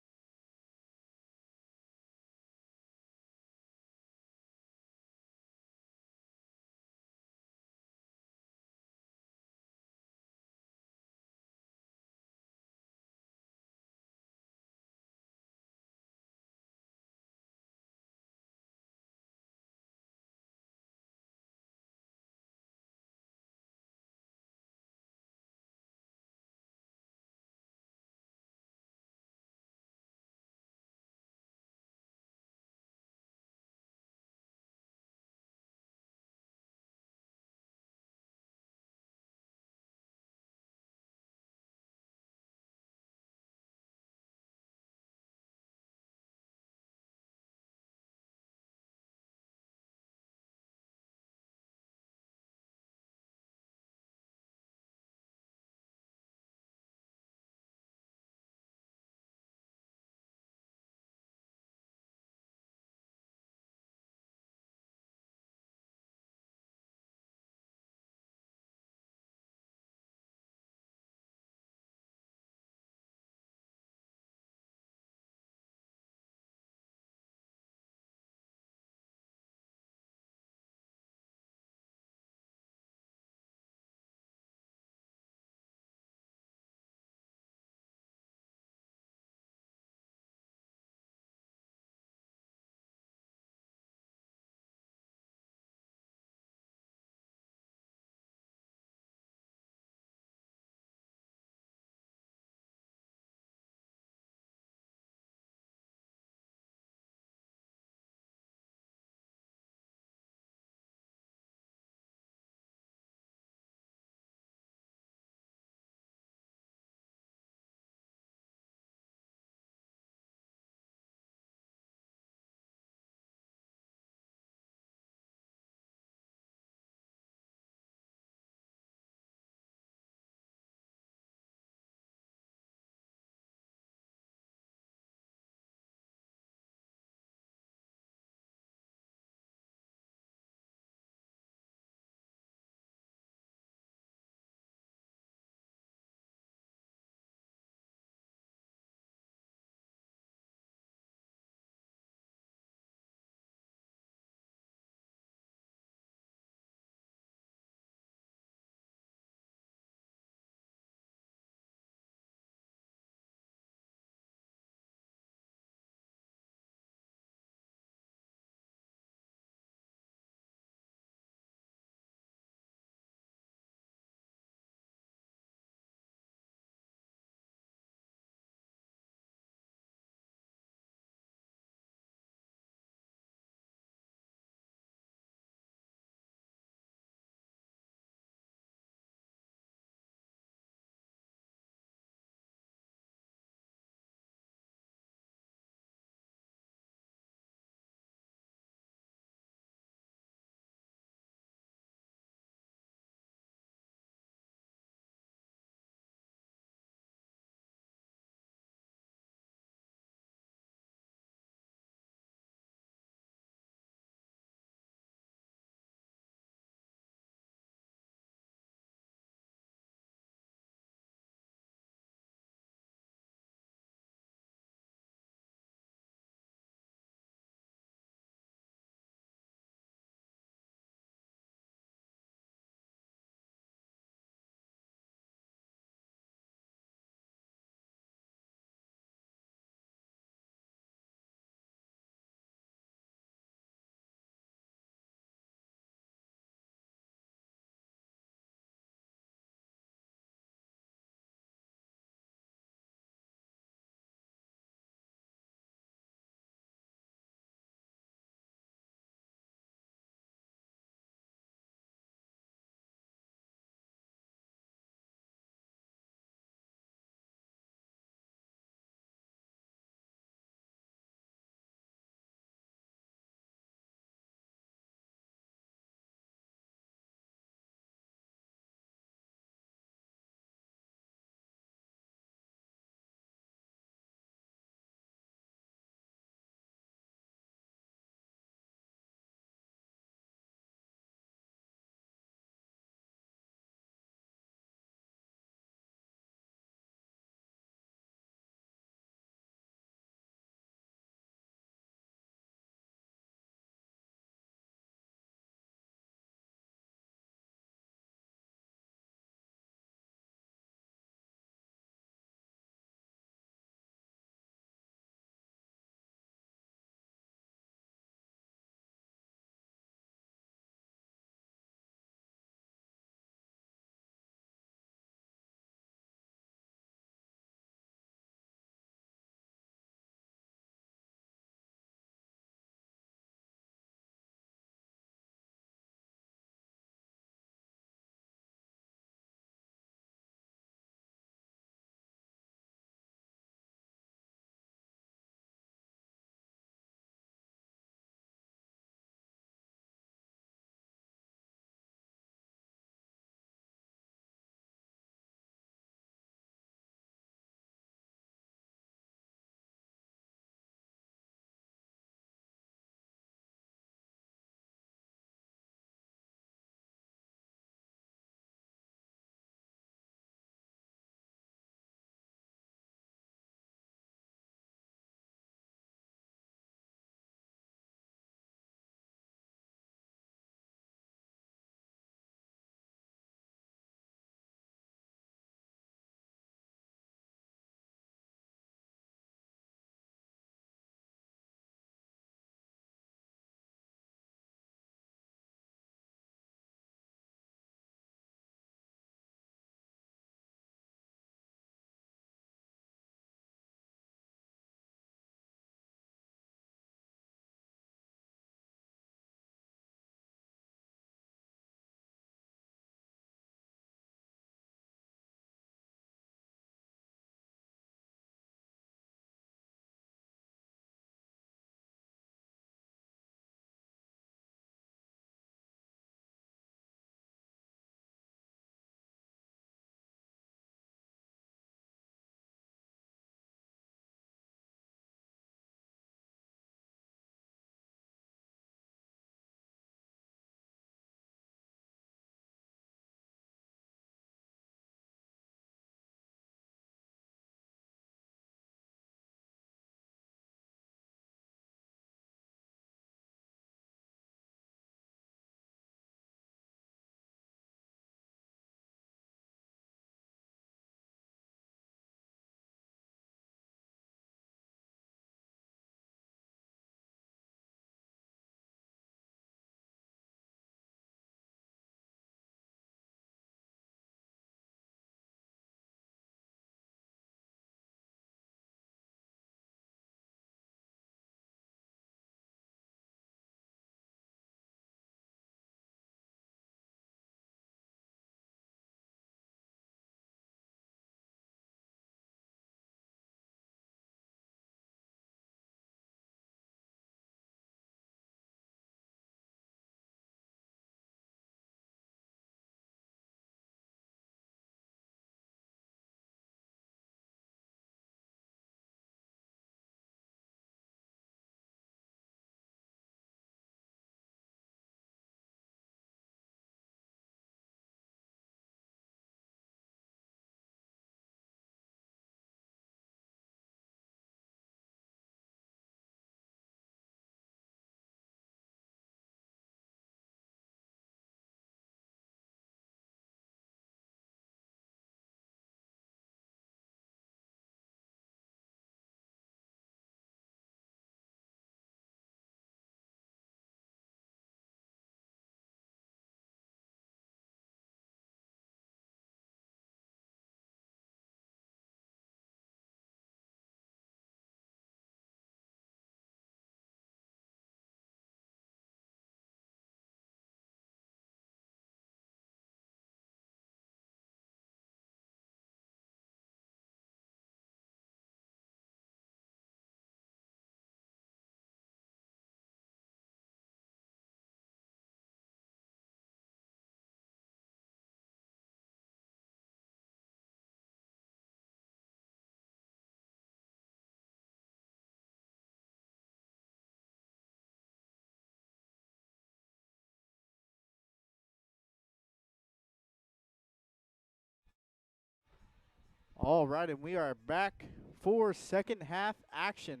All right, and we are back for second half action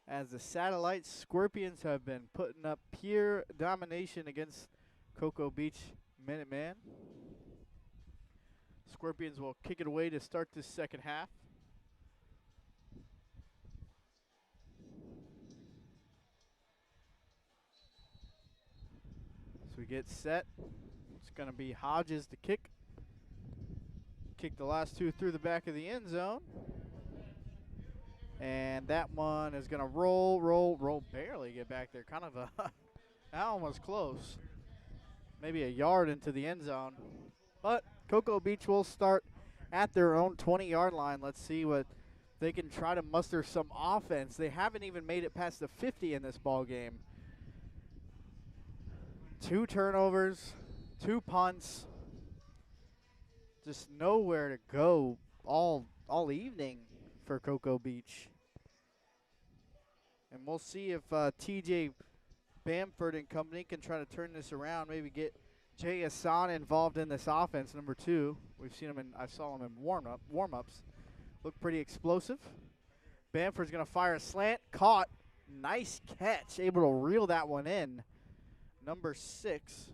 as the Satellite Scorpions have been putting up pure domination against Cocoa Beach Minutemen. Scorpions will kick it away to start this second half. So we get set. It's going to be Hodges to kick. Kick the last two through the back of the end zone. And that one is going to roll, barely get back there. Kind of a, that one was close. Maybe a yard into the end zone. But Cocoa Beach will start at their own 20-yard line. Let's see what they can try to muster some offense. They haven't even made it past the 50 in this ball game. 2 turnovers, 2 punts. Just nowhere to go all evening for Cocoa Beach. And we'll see if TJ Bamford and company can try to turn this around, maybe get Jay Hassan involved in this offense, number 2. We've seen him I saw him in warm-ups. Look pretty explosive. Bamford's going to fire a slant, caught. Nice catch, able to reel that one in. Number 6,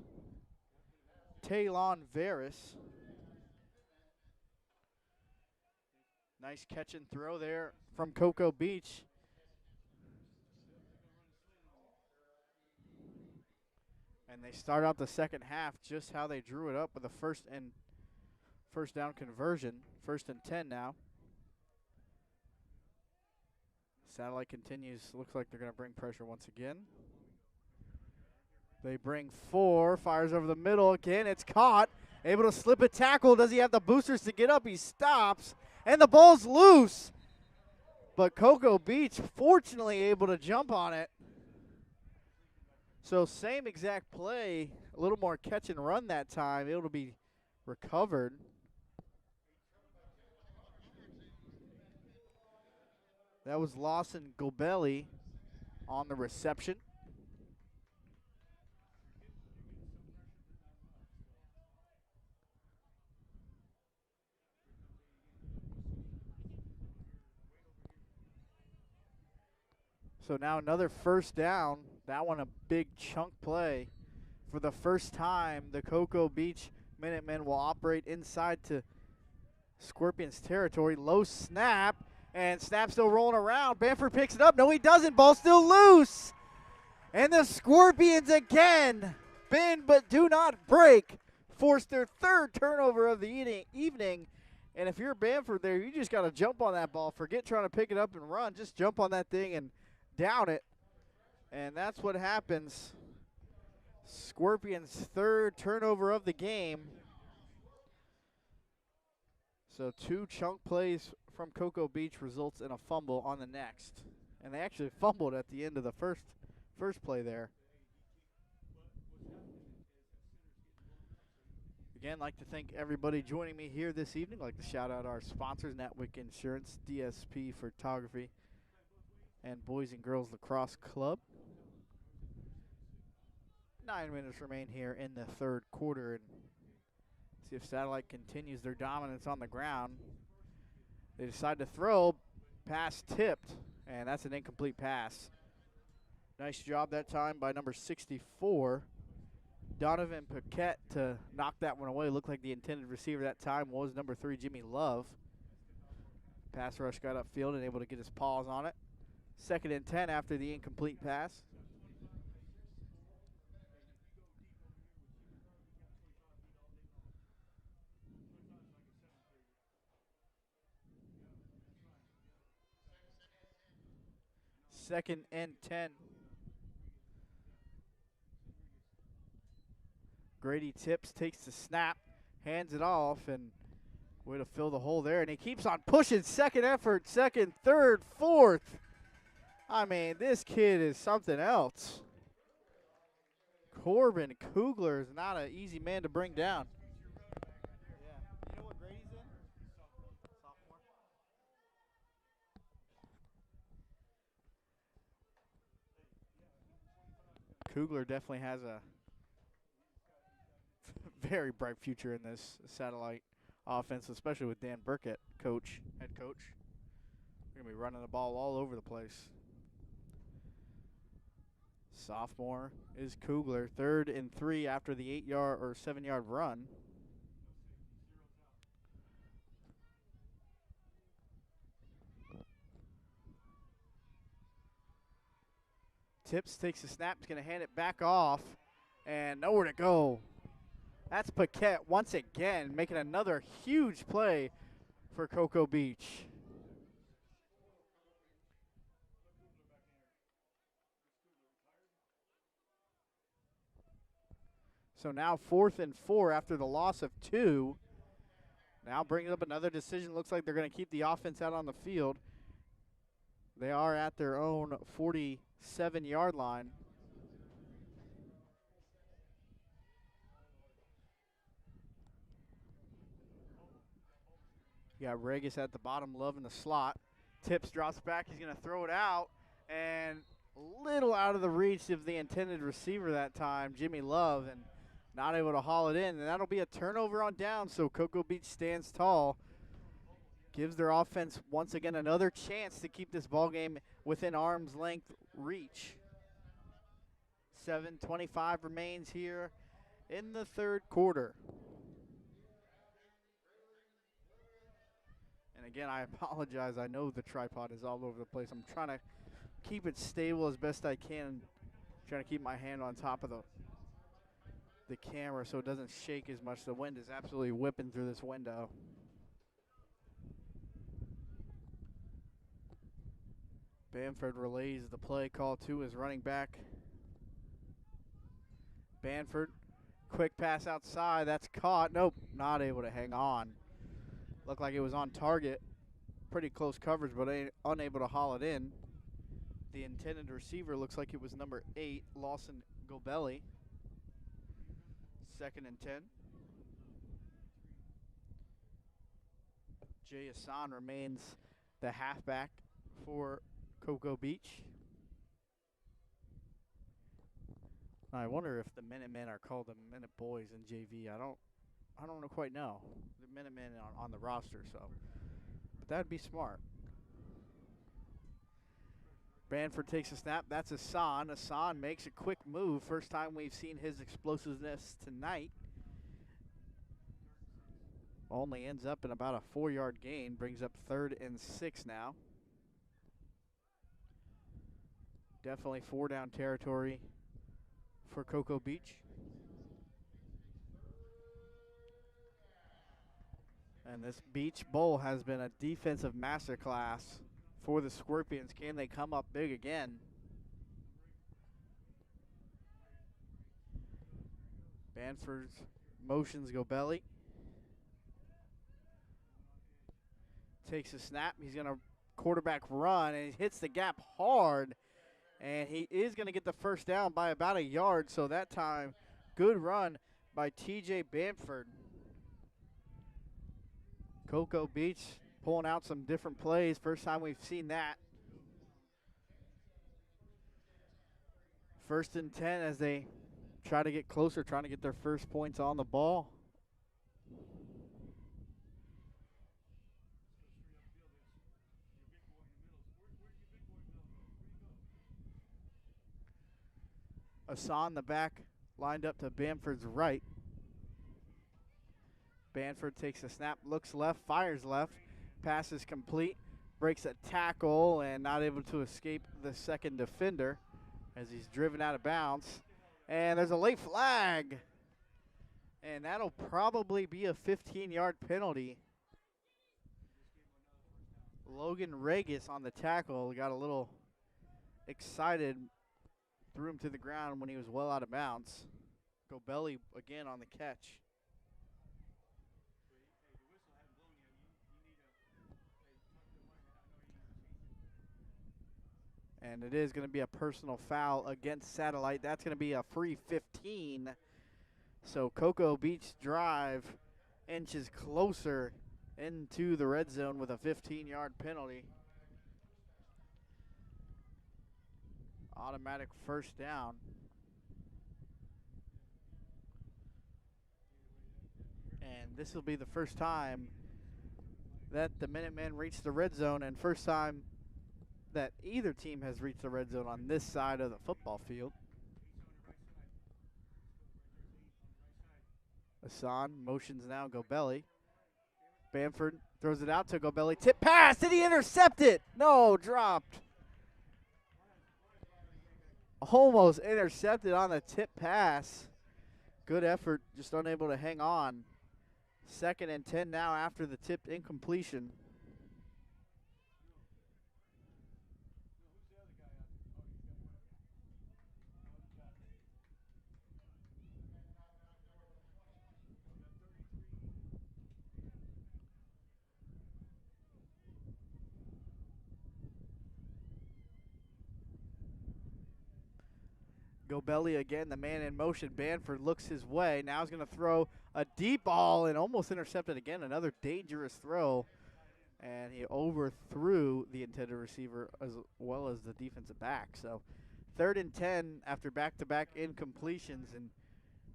Taylon Varys. Nice catch and throw there from Cocoa Beach. And they start out the second half just how they drew it up with a first down conversion. 1st and 10 now. Satellite continues. Looks like they're going to bring pressure once again. They bring 4. Fires over the middle again. It's caught. Able to slip a tackle. Does he have the boosters to get up? He stops. And the ball's loose. But Cocoa Beach fortunately able to jump on it. So same exact play, a little more catch and run that time, able to be recovered. That was Lawson Gobelli on the reception. So now another first down. That one a big chunk play. For the first time, the Cocoa Beach Minutemen will operate inside to Scorpions territory. Low snap, and snap still rolling around. Bamford picks it up. No, he doesn't. Ball still loose. And the Scorpions again, bend but do not break, force their 3rd turnover of the evening. And if you're Bamford there, you just got to jump on that ball. Forget trying to pick it up and run. Just jump on that thing and down it. And that's what happens. Scorpions' 3rd turnover of the game. So 2 chunk plays from Cocoa Beach results in a fumble on the next. And they actually fumbled at the end of the first play there. Again, like to thank everybody joining me here this evening. Like to shout out our sponsors, Natwick Insurance, DSP Photography, and Boys and Girls Lacrosse Club. 9 minutes remain here in the 3rd quarter, and see if Satellite continues their dominance on the ground. They decide to throw, pass tipped, and that's an incomplete pass. Nice job that time by number 64, Donovan Paquette, to knock that one away. Looked like the intended receiver that time was number 3, Jimmy Love. Pass rush got upfield and able to get his paws on it. 2nd and 10 after the incomplete pass. Second and 10. Grady Tips takes the snap, hands it off, and way to fill the hole there. And he keeps on pushing. 2nd effort, 2nd, 3rd, 4th. I mean, this kid is something else. Corbin Kugler is not an easy man to bring down. Yeah. You know what grade he's in? Sophomore. Kugler definitely has a very bright future in this Satellite offense, especially with Dan Burkett head coach. We're going to be running the ball all over the place. Sophomore is Kugler, 3rd and 3 after the 8-yard or 7-yard run. Tips takes the snap, is going to hand it back off, and nowhere to go. That's Paquette once again making another huge play for Cocoa Beach. So now 4th and 4 after the loss of 2. Now bringing up another decision. Looks like they're going to keep the offense out on the field. They are at their own 47-yard line. You got Regis at the bottom, loving the slot. Tips drops back. He's going to throw it out. And a little out of the reach of the intended receiver that time, Jimmy Love, and not able to haul it in. And that'll be a turnover on down, so Cocoa Beach stands tall. Gives their offense once again another chance to keep this ball game within arm's length reach. 7:25 remains here in the 3rd quarter. And again, I apologize. I know the tripod is all over the place. I'm trying to keep it stable as best I can. Trying to keep my hand on top of the camera so it doesn't shake as much. The wind is absolutely whipping through this window. Bamford relays the play call to his running back. Bamford, quick pass outside. That's caught. Nope, not able to hang on. Looked like it was on target. Pretty close coverage, but unable to haul it in. The intended receiver looks like it was number 8, Lawson Gobelli. 2nd and 10. Jay Hassan remains the halfback for Cocoa Beach. I wonder if the Minutemen are called the Minute Boys in JV. I don't quite know. The Minutemen on the roster, so. But that'd be smart. Bamford takes a snap. That's Hassan. Hassan makes a quick move. First time we've seen his explosiveness tonight. Only ends up in about a 4-yard gain. Brings up 3rd and 6 now. Definitely 4-down territory for Cocoa Beach. And this Beach Bowl has been a defensive masterclass for the Scorpions. Can they come up big again? Bamford's motions Gobelli. Takes a snap. He's going to quarterback run, and he hits the gap hard. And he is going to get the first down by about a yard. So that time, good run by TJ Bamford. Cocoa Beach pulling out some different plays. First time we've seen that. 1st and 10 as they try to get closer, trying to get their first points on the ball. Hassan, the back, lined up to Bamford's right. Bamford takes a snap, looks left, fires left. Pass is complete, breaks a tackle, and not able to escape the second defender as he's driven out of bounds. And there's a late flag. And that'll probably be a 15-yard penalty. Logan Regis on the tackle got a little excited, threw him to the ground when he was well out of bounds. Gobelli again on the catch. And it is going to be a personal foul against Satellite. That's going to be a free 15. So Cocoa Beach drive inches closer into the red zone with a 15-yard penalty. Automatic first down. And this will be the first time that the Minutemen reached the red zone, and first time that either team has reached the red zone on this side of the football field. Hassan motions now, Gobelli. Bamford throws it out to Gobelli. Tip pass. Did he intercept it? No, dropped. Almost intercepted on the tip pass. Good effort, just unable to hang on. 2nd and 10 now after the tipped incompletion. Gobelli again, the man in motion. Bamford looks his way. Now he's going to throw a deep ball and almost intercepted again. Another dangerous throw. And he overthrew the intended receiver as well as the defensive back. So 3rd and 10 after back-to-back incompletions and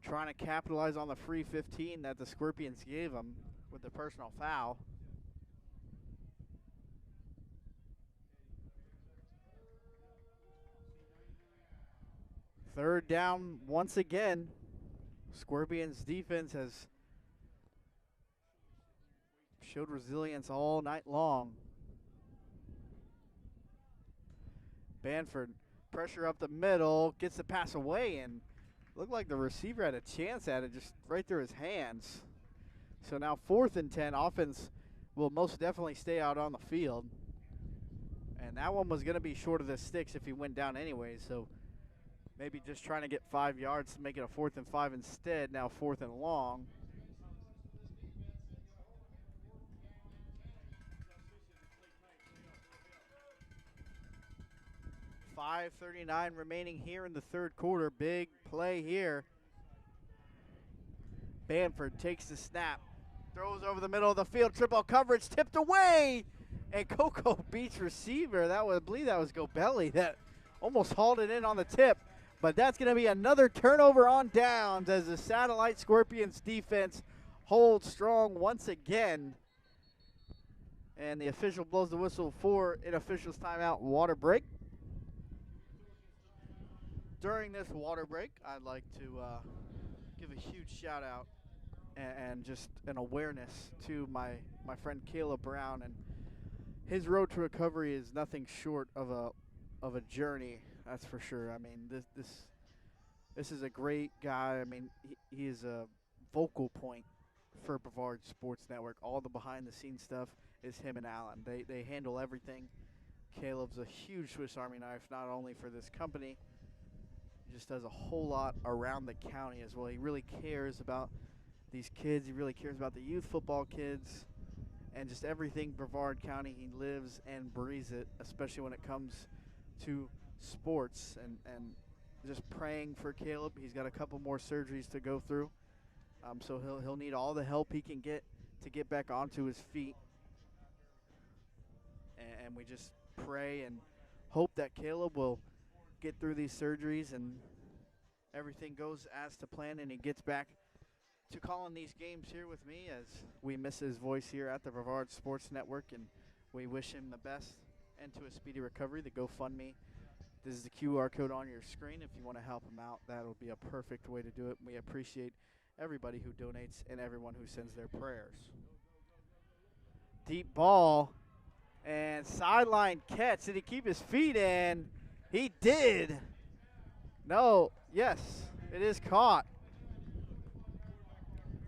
trying to capitalize on the free 15 that the Scorpions gave him with the personal foul. Third down once again. Scorpions defense has showed resilience all night long. Bamford, pressure up the middle, gets the pass away, and looked like the receiver had a chance at it just right through his hands. So now 4th and 10, offense will most definitely stay out on the field. And that one was going to be short of the sticks if he went down anyway, so maybe just trying to get 5 yards to make it a 4th and 5 instead, now 4th and long. 5:39 remaining here in the 3rd quarter. Big play here. Bamford takes the snap, throws over the middle of the field, triple coverage, tipped away, and Cocoa Beach receiver, I believe that was Gobelli, that almost hauled it in on the tip. But that's going to be another turnover on downs as the Satellite Scorpions defense holds strong once again. And the official blows the whistle for an official's timeout water break. During this water break, I'd like to give a huge shout out and just an awareness to my friend Caleb Brown, and his road to recovery is nothing short of a journey. That's for sure. I mean, this is a great guy. I mean, he is a vocal point for Brevard Sports Network. All the behind-the-scenes stuff is him and Alan. They handle everything. Caleb's a huge Swiss Army knife, not only for this company, he just does a whole lot around the county as well. He really cares about these kids. He really cares about the youth football kids and just everything Brevard County. He lives and breathes it, especially when it comes to sports, and just praying for Caleb. He's got a couple more surgeries to go through, so he'll need all the help he can get to get back onto his feet. And we just pray and hope that Caleb will get through these surgeries and everything goes as to plan, and he gets back to calling these games here with me, as we miss his voice here at the Brevard Sports Network, and we wish him the best and to a speedy recovery. The GoFundMe, this is the QR code on your screen. If you want to help him out, that'll be a perfect way to do it. We appreciate everybody who donates and everyone who sends their prayers. Deep ball and sideline catch. Did he keep his feet in? He did. No, yes, it is caught.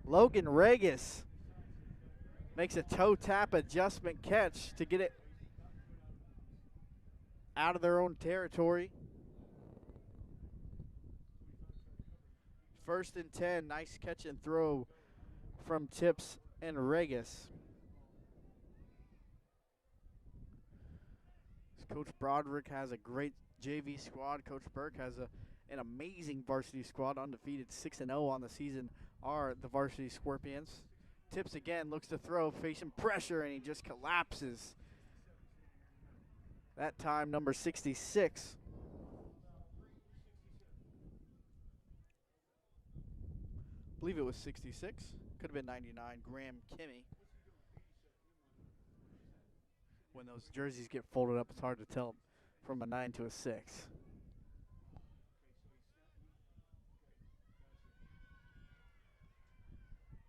Logan Regis makes a toe tap adjustment catch to get it out of their own territory. 1st and 10, nice catch and throw from Tips and Regis. Coach Broderick has a great JV squad. Coach Burke has an amazing varsity squad, undefeated 6-0 on the season are the varsity Scorpions. Tips again, looks to throw, facing pressure, and he just collapses. That time, number 66. I believe it was 66. Could have been 99. Graham Kimmy. When those jerseys get folded up, it's hard to tell from a 9 to a 6.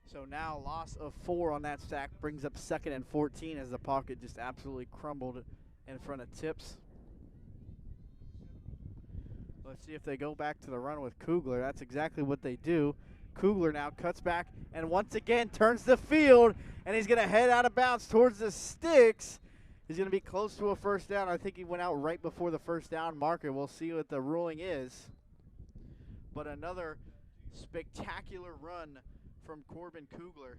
So now loss of 4 on that sack brings up 2nd and 14 as the pocket just absolutely crumbled in front of Tips. Let's see if they go back to the run with Kugler. That's exactly what they do. Kugler now cuts back and once again turns the field, and he's going to head out of bounds towards the sticks. He's going to be close to a first down. I think he went out right before the first down marker. We'll see what the ruling is. But another spectacular run from Corbin Kugler.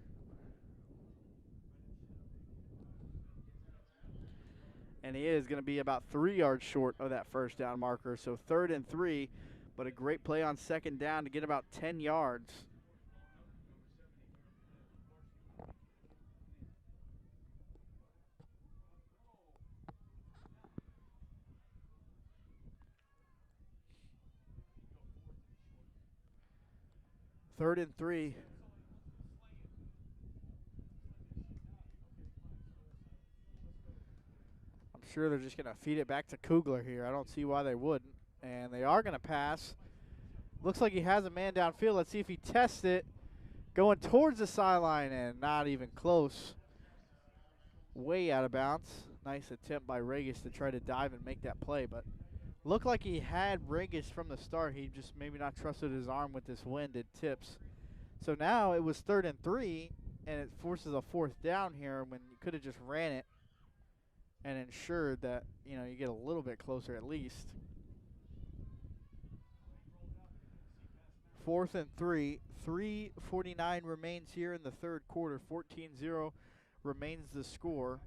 And he is going to be about 3 yards short of that first down marker. So 3rd and 3, but a great play on 2nd down to get about 10 yards. Third and 3. I'm sure they're just going to feed it back to Kugler here. I don't see why they wouldn't. And they are going to pass. Looks like he has a man downfield. Let's see if he tests it. Going towards the sideline and not even close. Way out of bounds. Nice attempt by Regis to try to dive and make that play, but looked like he had Regis from the start. He just maybe not trusted his arm with this wind at Tips. So now it was 3rd and 3, and it forces a 4th down here when you could have just ran it and ensured that, you know, you get a little bit closer at least. 4th and 3. 3:49 remains here in the 3rd quarter. 14-0 remains the score.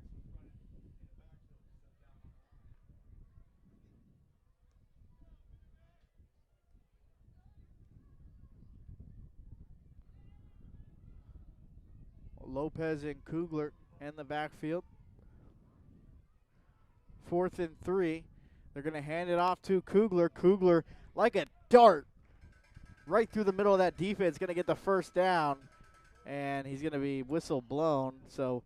Lopez and Kugler in the backfield. 4th and 3. They're going to hand it off to Kugler. Kugler, like a dart, right through the middle of that defense, going to get the first down, and he's going to be whistle blown. So,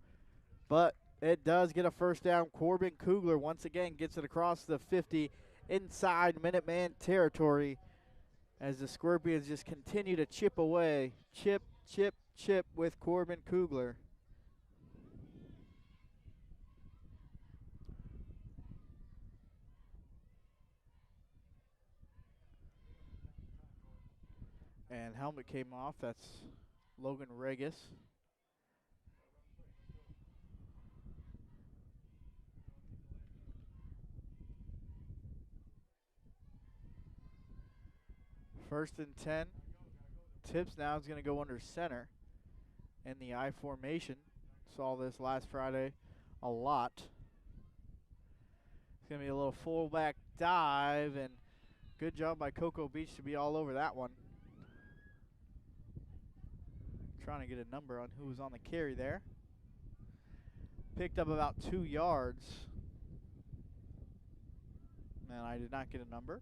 but it does get a first down. Corbin Kugler once again gets it across the 50 inside Minuteman territory as the Scorpions just continue to chip away. Chip, chip, chip with Corbin Kugler. And helmet came off. That's Logan Regis. First and 10. Tips now is going to go under center in the I formation. Saw this last Friday a lot. It's going to be a little fullback dive, and good job by Cocoa Beach to be all over that one. Trying to get a number on who was on the carry there. Picked up about 2 yards. And I did not get a number.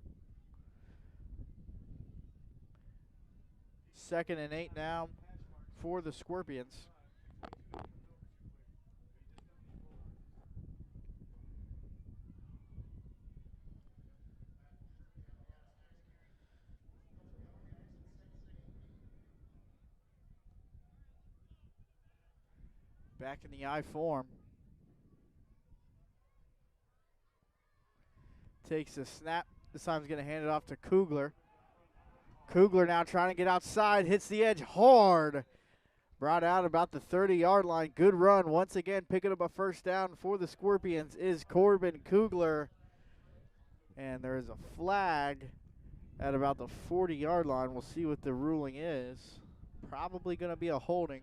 2nd and 8 now for the Scorpions. Back in the I form. Takes the snap. This time he's going to hand it off to Kugler. Kugler now trying to get outside. Hits the edge hard. Brought out about the 30-yard line. Good run. Once again, picking up a first down for the Scorpions is Corbin Kugler. And there is a flag at about the 40-yard line. We'll see what the ruling is. Probably going to be a holding.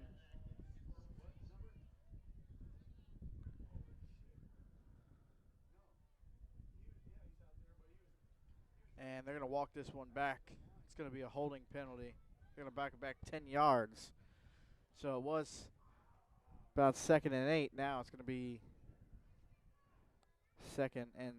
And they're going to walk this one back. It's going to be a holding penalty. They're going to back it back 10 yards. So it was about 2nd and 8. Now it's going to be 2nd and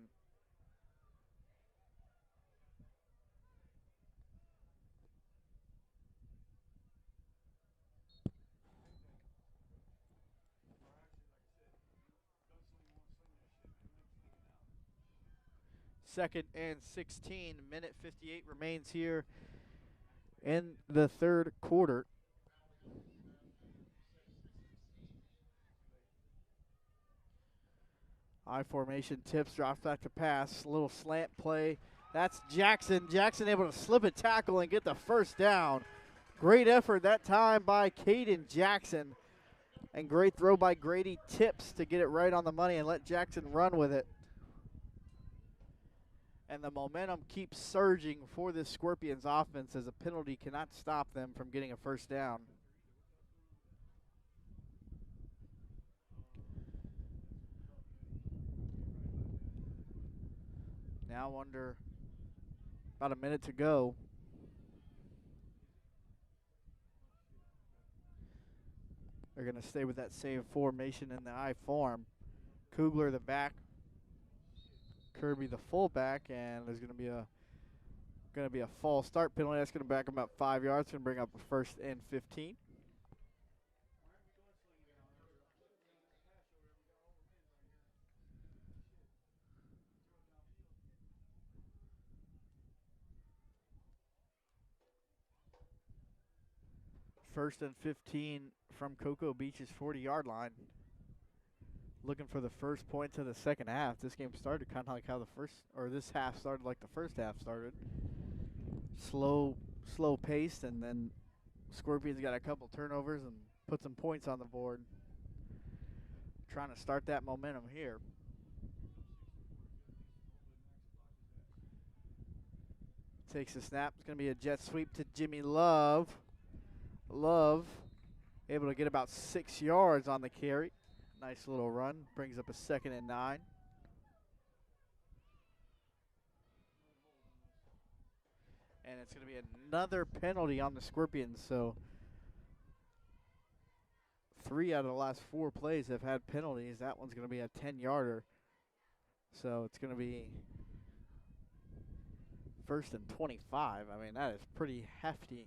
2nd and 16. Minute 58 remains here in the third quarter. I formation, Tips, drops back to pass, little slant play. That's Jackson. Jackson able to slip a tackle and get the first down. Great effort that time by Caden Jackson. And great throw by Grady Tips to get it right on the money and let Jackson run with it. And the momentum keeps surging for this Scorpions offense as a penalty cannot stop them from getting a first down. Now under about a minute to go. They're going to stay with that same formation in the I form. Kugler the back, Kirby the fullback, and there's going to be a false start penalty. That's going to back about 5 yards. Going to bring up a 1st and 15. First and 15 from Cocoa Beach's 40-yard line. Looking for the first points of the second half. This game started kind of like how this half started like the first half started. Slow paced, and then Scorpions got a couple turnovers and put some points on the board. Trying to start that momentum here. Takes the snap. It's going to be a jet sweep to Jimmy Love. Love able to get about 6 yards on the carry. Nice little run. Brings up a 2nd and 9. And it's going to be another penalty on the Scorpions. So 3 out of the last 4 plays have had penalties. That one's going to be a 10-yarder. So it's going to be 1st and 25. I mean, that is pretty hefty.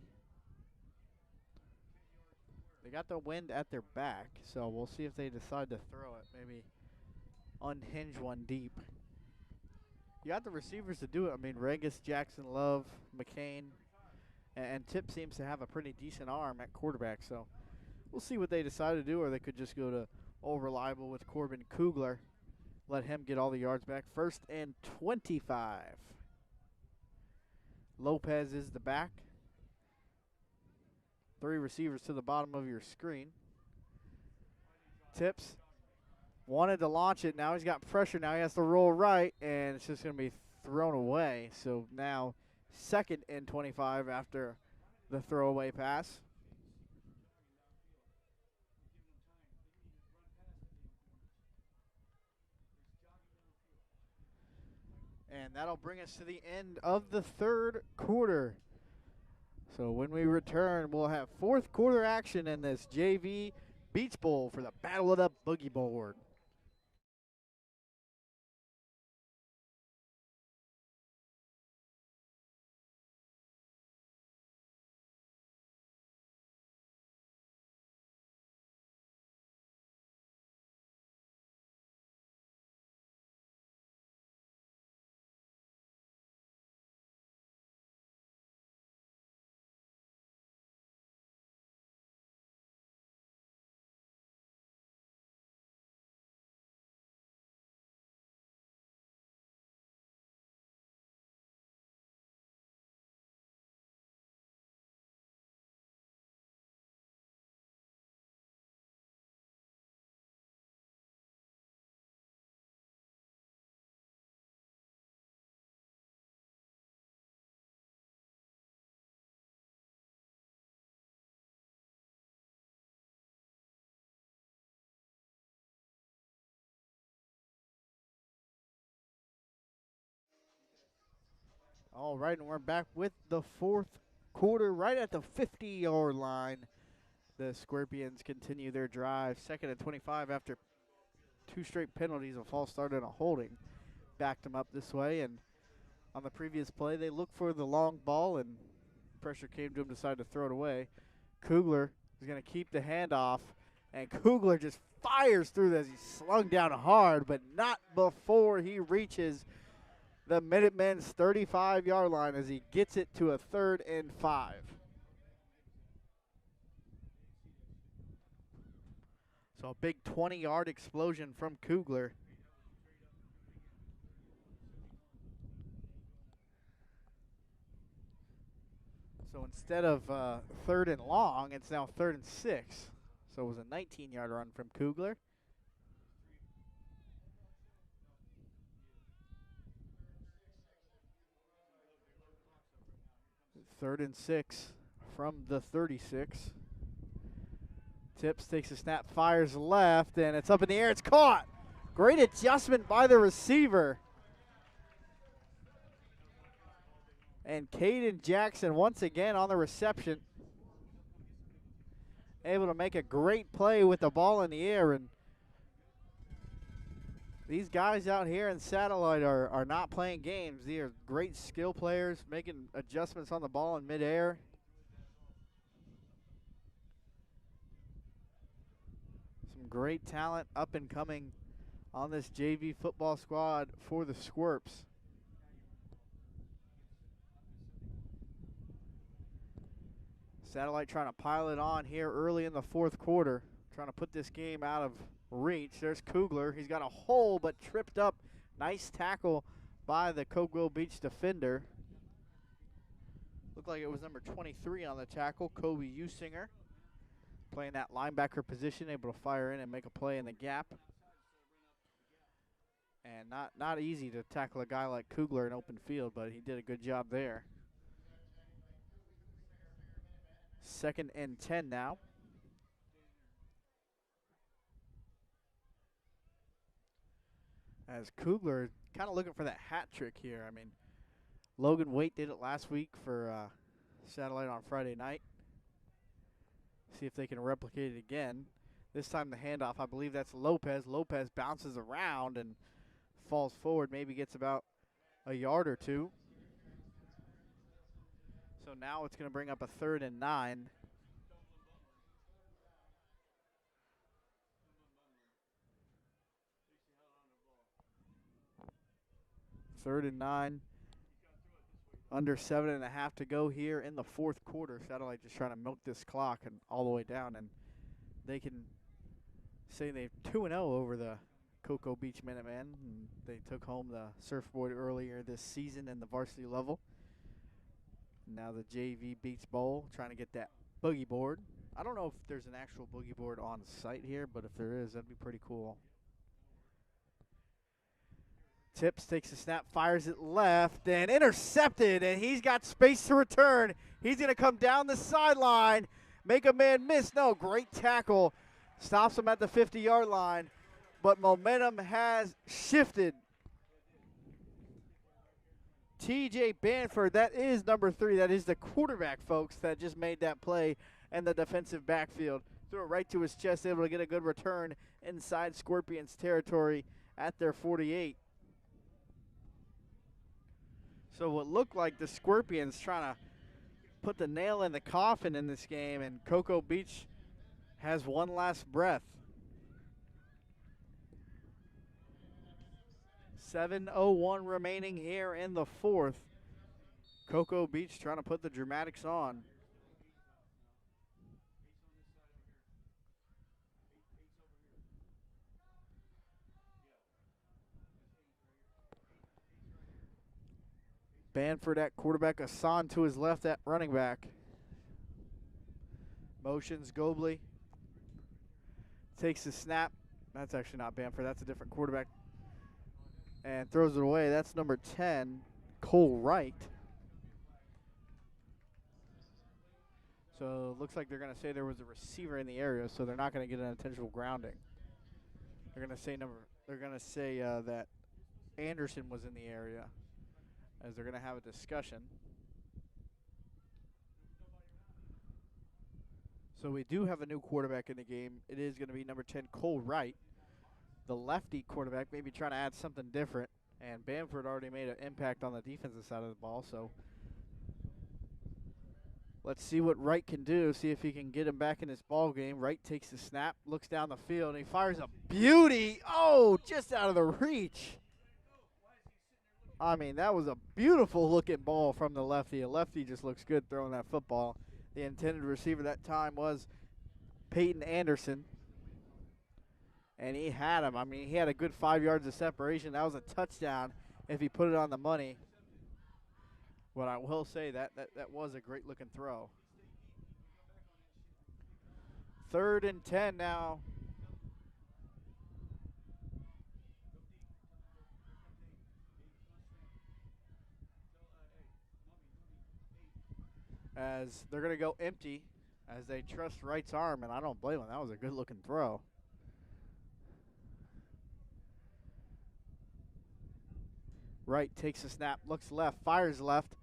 They got the wind at their back, so we'll see if they decide to throw it. Maybe unhinge one deep. You got the receivers to do it. I mean, Regis, Jackson, Love, McCain, and Tip seems to have a pretty decent arm at quarterback. So we'll see what they decide to do, or they could just go to all reliable with Corbin Kugler. Let him get all the yards back. 1st and 25. Lopez is the back. 3 receivers to the bottom of your screen. Tips wanted to launch it. Now he's got pressure. Now he has to roll right, and it's just going to be thrown away. So now 2nd and 25 after the throwaway pass. And that'll bring us to the end of the third quarter. So when we return, we'll have 4th quarter action in this JV Beach Bowl for the Battle of the Boogie Board. All right, and we're back with the 4th quarter right at the 50-yard line. The Scorpions continue their drive. 2nd and 25 after 2 straight penalties, a false start and a holding. Backed them up this way, and on the previous play, they looked for the long ball, and pressure came to him, decided to throw it away. Kugler is going to keep the handoff, and Kugler just fires through as he's slung down hard, but not before he reaches the Minutemen's 35-yard line as he gets it to a 3rd and 5. So a big 20-yard explosion from Kugler. So instead of 3rd and long, it's now 3rd and 6. So it was a 19-yard run from Kugler. Third and 6 from the 36. Tips, takes a snap, fires left, and it's up in the air. It's caught. Great adjustment by the receiver. And Caden Jackson once again on the reception. Able to make a great play with the ball in the air. And these guys out here in Satellite are not playing games. They are great skill players, making adjustments on the ball in midair. Some great talent up and coming on this JV football squad for the Squirps. Satellite trying to pile it on here early in the 4th quarter, trying to put this game out of reach. There's Kugler. He's got a hole but tripped up. Nice tackle by the Cocoa Beach defender. Looked like it was number 23 on the tackle, Kobe Usinger. Playing that linebacker position, able to fire in and make a play in the gap. And not easy to tackle a guy like Kugler in open field, but he did a good job there. 2nd and 10 now. As Kugler kind of looking for that hat trick here. I mean, Logan Waite did it last week for Satellite on Friday night. See if they can replicate it again. This time the handoff, I believe that's Lopez. Lopez bounces around and falls forward, maybe gets about a yard or two. So now it's going to bring up a 3rd and 9. Third and 9. Under 7.5 to go here in the 4th quarter. Satellite just trying to milk this clock and all the way down, and they can say they're 2-0 over the Cocoa Beach Minutemen. And they took home the surfboard earlier this season in the varsity level. Now the JV Beach Bowl, trying to get that boogie board. I don't know if there's an actual boogie board on site here, but if there is, that'd be pretty cool. Tips, takes a snap, fires it left, and intercepted, and he's got space to return. He's going to come down the sideline, make a man miss. No, great tackle. Stops him at the 50-yard line, but momentum has shifted. TJ Banford, that is number 3. That is the quarterback, folks, that just made that play in the defensive backfield. Threw it right to his chest, able to get a good return inside Scorpions territory at their 48. So what looked like the Scorpions trying to put the nail in the coffin in this game, and Cocoa Beach has one last breath. 7:01 remaining here in the 4th. Cocoa Beach trying to put the dramatics on. Banford at quarterback, Hassan to his left at running back. Motions Gobley. Takes the snap. That's actually not Banford, that's a different quarterback. And throws it away. That's number 10, Cole Wright. So it looks like they're going to say there was a receiver in the area, so they're not going to get an intentional grounding. They're going to say that Anderson was in the area, as they're going to have a discussion. So we do have a new quarterback in the game. It is going to be number 10, Cole Wright. The lefty quarterback, maybe trying to add something different. And Bamford already made an impact on the defensive side of the ball. So let's see what Wright can do, see if he can get him back in this ball game. Wright takes the snap, looks down the field, and he fires a beauty. Oh, just out of the reach. I mean, that was a beautiful looking ball from the lefty. A lefty just looks good throwing that football. The intended receiver that time was Peyton Anderson. And he had him. I mean, he had a good 5 yards of separation. That was a touchdown if he put it on the money. But I will say that was a great looking throw. 3rd and 10 now. As they're going to go empty as they trust Wright's arm, and I don't blame him. That was a good looking throw. Wright takes a snap, looks left, fires left,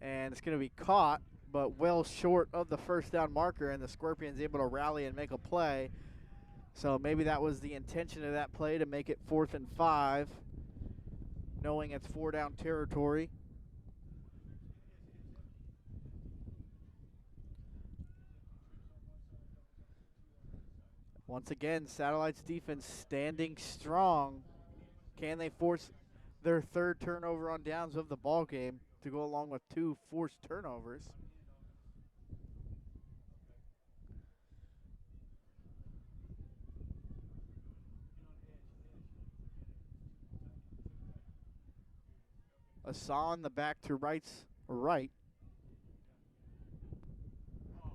and it's going to be caught, but well short of the first down marker, and the Scorpions able to rally and make a play. So maybe that was the intention of that play, to make it 4th and 5, knowing it's 4 down territory. Once again, Satellite's defense standing strong. Can they force their 3rd turnover on downs of the ball game to go along with 2 forced turnovers? Hassan the back to Wright's right.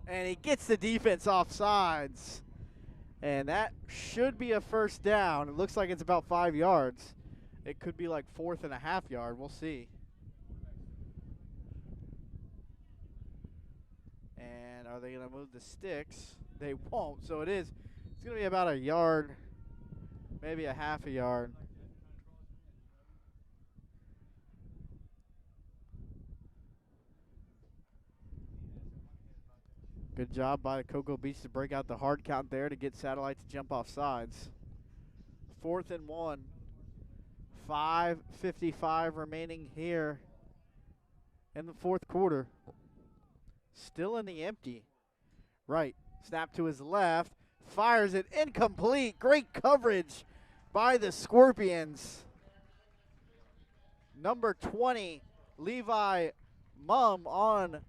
And he gets the defense off sides. And that should be a first down. It looks like it's about 5 yards. It could be like 4th and a half yard. We'll see. And are they going to move the sticks? They won't. So it's going to be about a yard, maybe a half a yard. Good job by Cocoa Beach to break out the hard count there to get Satellite to jump off sides. 4th and 1. 5:55 remaining here in the 4th quarter. Still in the empty. Right. Snap to his left. Fires it incomplete. Great coverage by the Scorpions. Number 20, Levi Mum on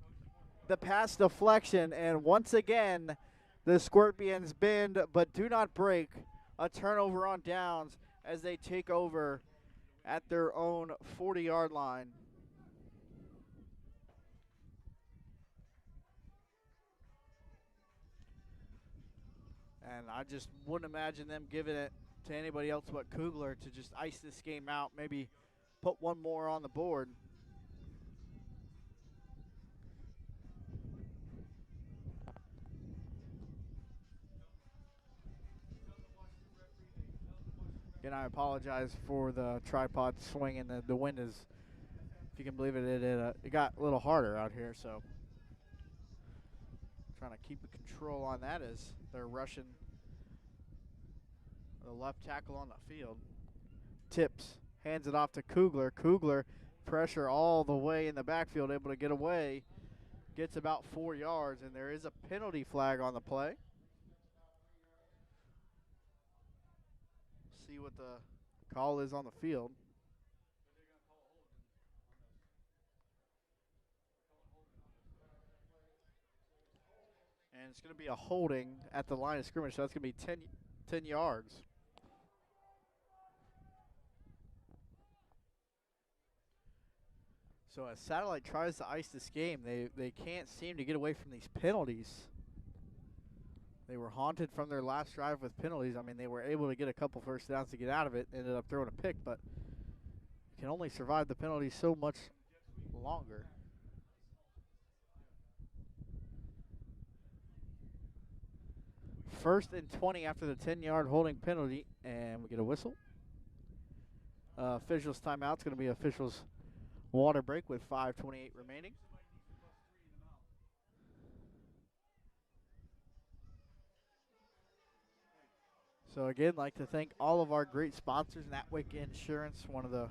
the pass deflection, and once again the Scorpions bend but do not break. A turnover on downs as they take over at their own 40-yard line. And I just wouldn't imagine them giving it to anybody else but Kugler to just ice this game out, maybe put one more on the board. Again, I apologize for the tripod swinging. The wind is, if you can believe it, it got a little harder out here. So trying to keep the control on that as they're rushing the left tackle on the field. Tips, hands it off to Kugler. Kugler, pressure all the way in the backfield, able to get away. Gets about 4 yards, and there is a penalty flag on the play. See what the call is on the field. And it's going to be a holding at the line of scrimmage, so that's going to be 10 yards. So as Satellite tries to ice this game, they can't seem to get away from these penalties. They were haunted from their last drive with penalties. I mean, they were able to get a couple first downs to get out of it, ended up throwing a pick, but you can only survive the penalties so much longer. First and 20 after the 10-yard holding penalty, and we get a whistle. Officials timeout. It's going to be officials water break with 5:28 remaining. So again, like to thank all of our great sponsors, Natwick Insurance, one of the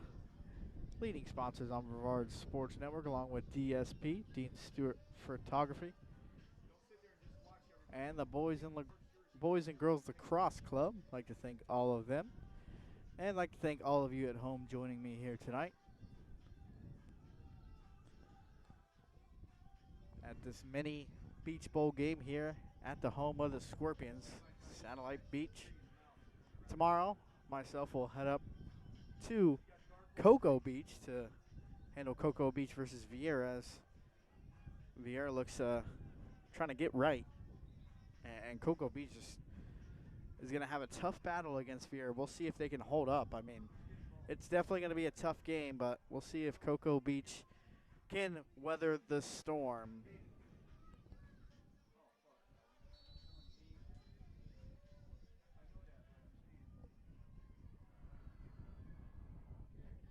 leading sponsors on Brevard Sports Network, along with DSP, Dean Stewart Photography, and the Boys and Girls Lacrosse Club. I'd like to thank all of them, and I'd like to thank all of you at home joining me here tonight. at this mini beach bowl game here at the home of the Scorpions, Satellite Beach. Tomorrow, myself will head up to Cocoa Beach to handle Cocoa Beach versus Vieira, as Vieira looks trying to get right. And Cocoa Beach is going to have a tough battle against Vieira. We'll see if they can hold up. I mean, it's definitely going to be a tough game, but we'll see if Cocoa Beach can weather the storm.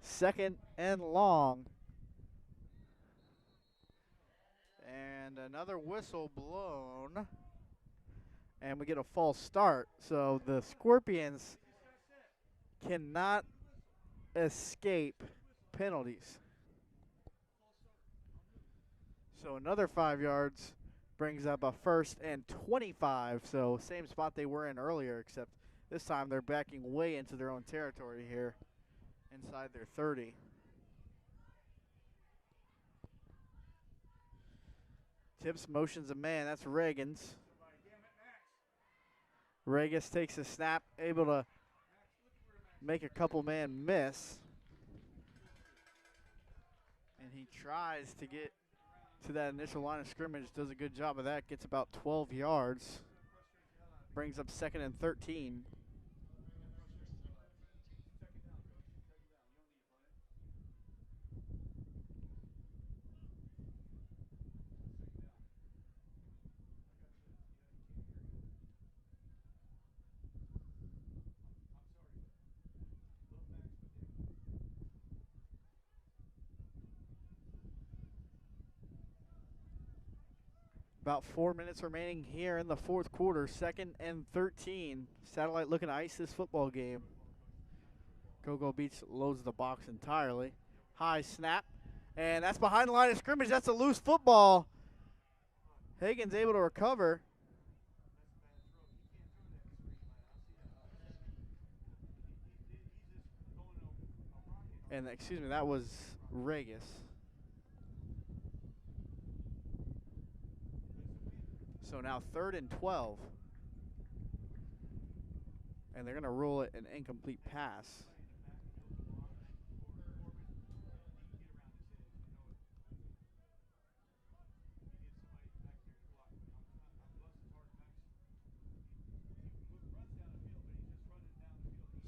Second and long. And another whistle blown. And we get a false start. So the Scorpions cannot escape penalties. So another 5 yards brings up a 1st and 25. So same spot they were in earlier, except this time they're backing way into their own territory here, inside their 30. Tips motions a man. That's Reagan's. Regis takes a snap, able to make a couple man miss. And he tries to get to that initial line of scrimmage, does a good job of that, gets about 12 yards. Brings up 2nd and 13. About 4 minutes remaining here in the 4th quarter. 2nd and 13. Satellite looking to ice this football game. Cocoa Beach loads the box entirely. High snap. And that's behind the line of scrimmage. That's a loose football. Hagen's able to recover. And excuse me, that was Regis. So now 3rd and 12. And they're going to rule it an incomplete pass.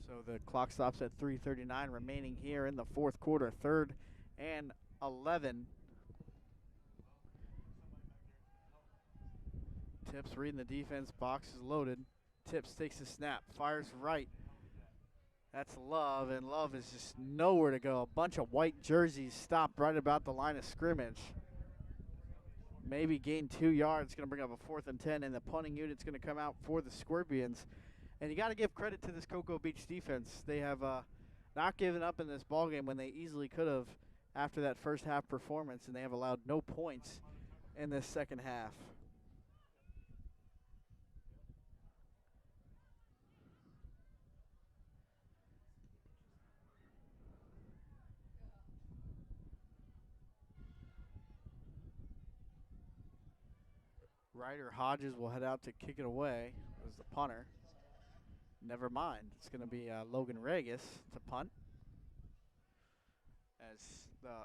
So the clock stops at 3:39 remaining here in the 4th quarter. 3rd and 11. Tips reading the defense. Box is loaded. Tips takes a snap. Fires right. That's Love, and Love is just nowhere to go. A bunch of white jerseys stopped right about the line of scrimmage. Maybe gain 2 yards. Going to bring up a 4th and 10, and the punting unit's going to come out for the Scorpions. And you got to give credit to this Cocoa Beach defense. They have not given up in this ballgame when they easily could have after that first half performance, and they have allowed no points in this second half. Ryder Hodges will head out to kick it away as the punter. Never mind. It's going to be Logan Regis to punt. As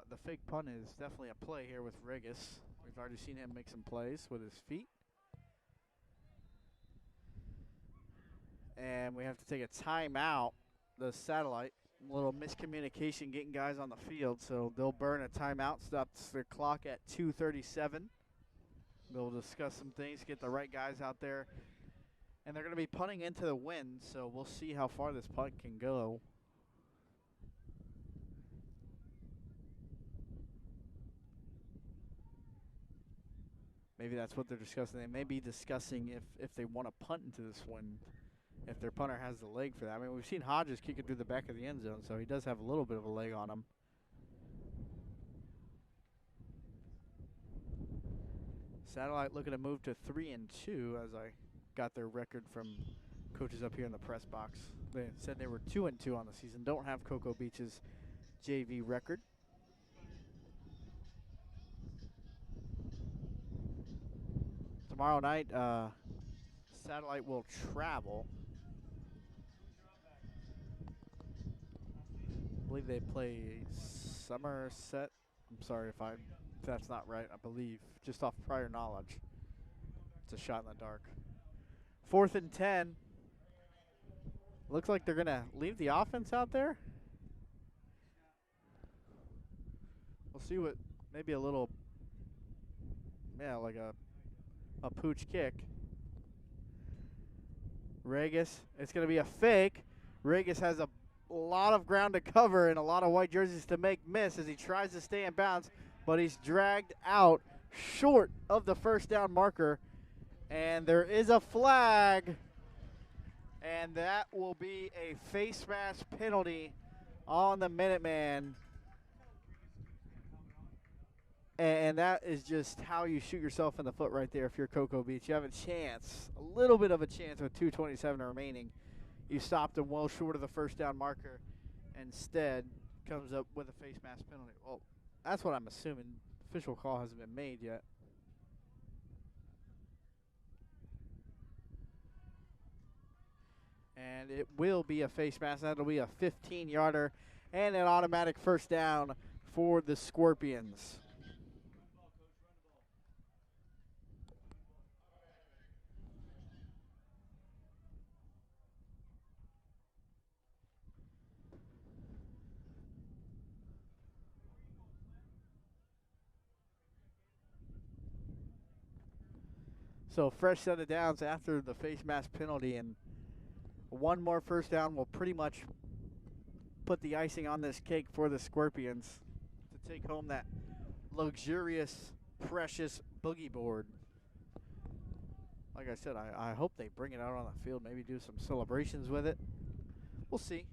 the fake punt is definitely a play here with Regis. We've already seen him make some plays with his feet. And we have to take a timeout. The Satellite, a little miscommunication getting guys on the field, so they'll burn a timeout. Stops the clock at 2:37. They'll discuss some things, get the right guys out there. And they're going to be punting into the wind, so we'll see how far this punt can go. Maybe that's what they're discussing. They may be discussing if they want to punt into this wind, if their punter has the leg for that. I mean, we've seen Hodges kick it through the back of the end zone, so he does have a little bit of a leg on him. Satellite looking to move to 3-2, as I got their record from coaches up here in the press box. They said they were 2-2 on the season. Don't have Cocoa Beach's JV record. tomorrow night, Satellite will travel. I believe they play Somerset. I'm sorry if that's not right. I believe just off prior knowledge. It's a shot in the dark. 4th and 10. Looks like they're gonna leave the offense out there. We'll see what maybe a little, like a pooch kick. Regis, it's gonna be a fake. Regis has a lot of ground to cover and a lot of white jerseys to make miss as he tries to stay in bounds, but he's dragged out short of the first down marker. And there is a flag, and that will be a face mask penalty on the Minuteman. And that is just how you shoot yourself in the foot right there if you're Cocoa Beach. You have a chance, a little bit of a chance with 2:27 remaining. You stopped him well short of the first down marker. Instead, comes up with a face mask penalty. Well, that's what I'm assuming. Official call hasn't been made yet. And it will be a face mask. That'll be a 15-yarder and an automatic first down for the Scorpions. So fresh set of downs after the face mask penalty, and one more first down will pretty much put the icing on this cake for the Scorpions to take home that luxurious, precious boogie board. Like I said, I hope they bring it out on the field, maybe do some celebrations with it. We'll see.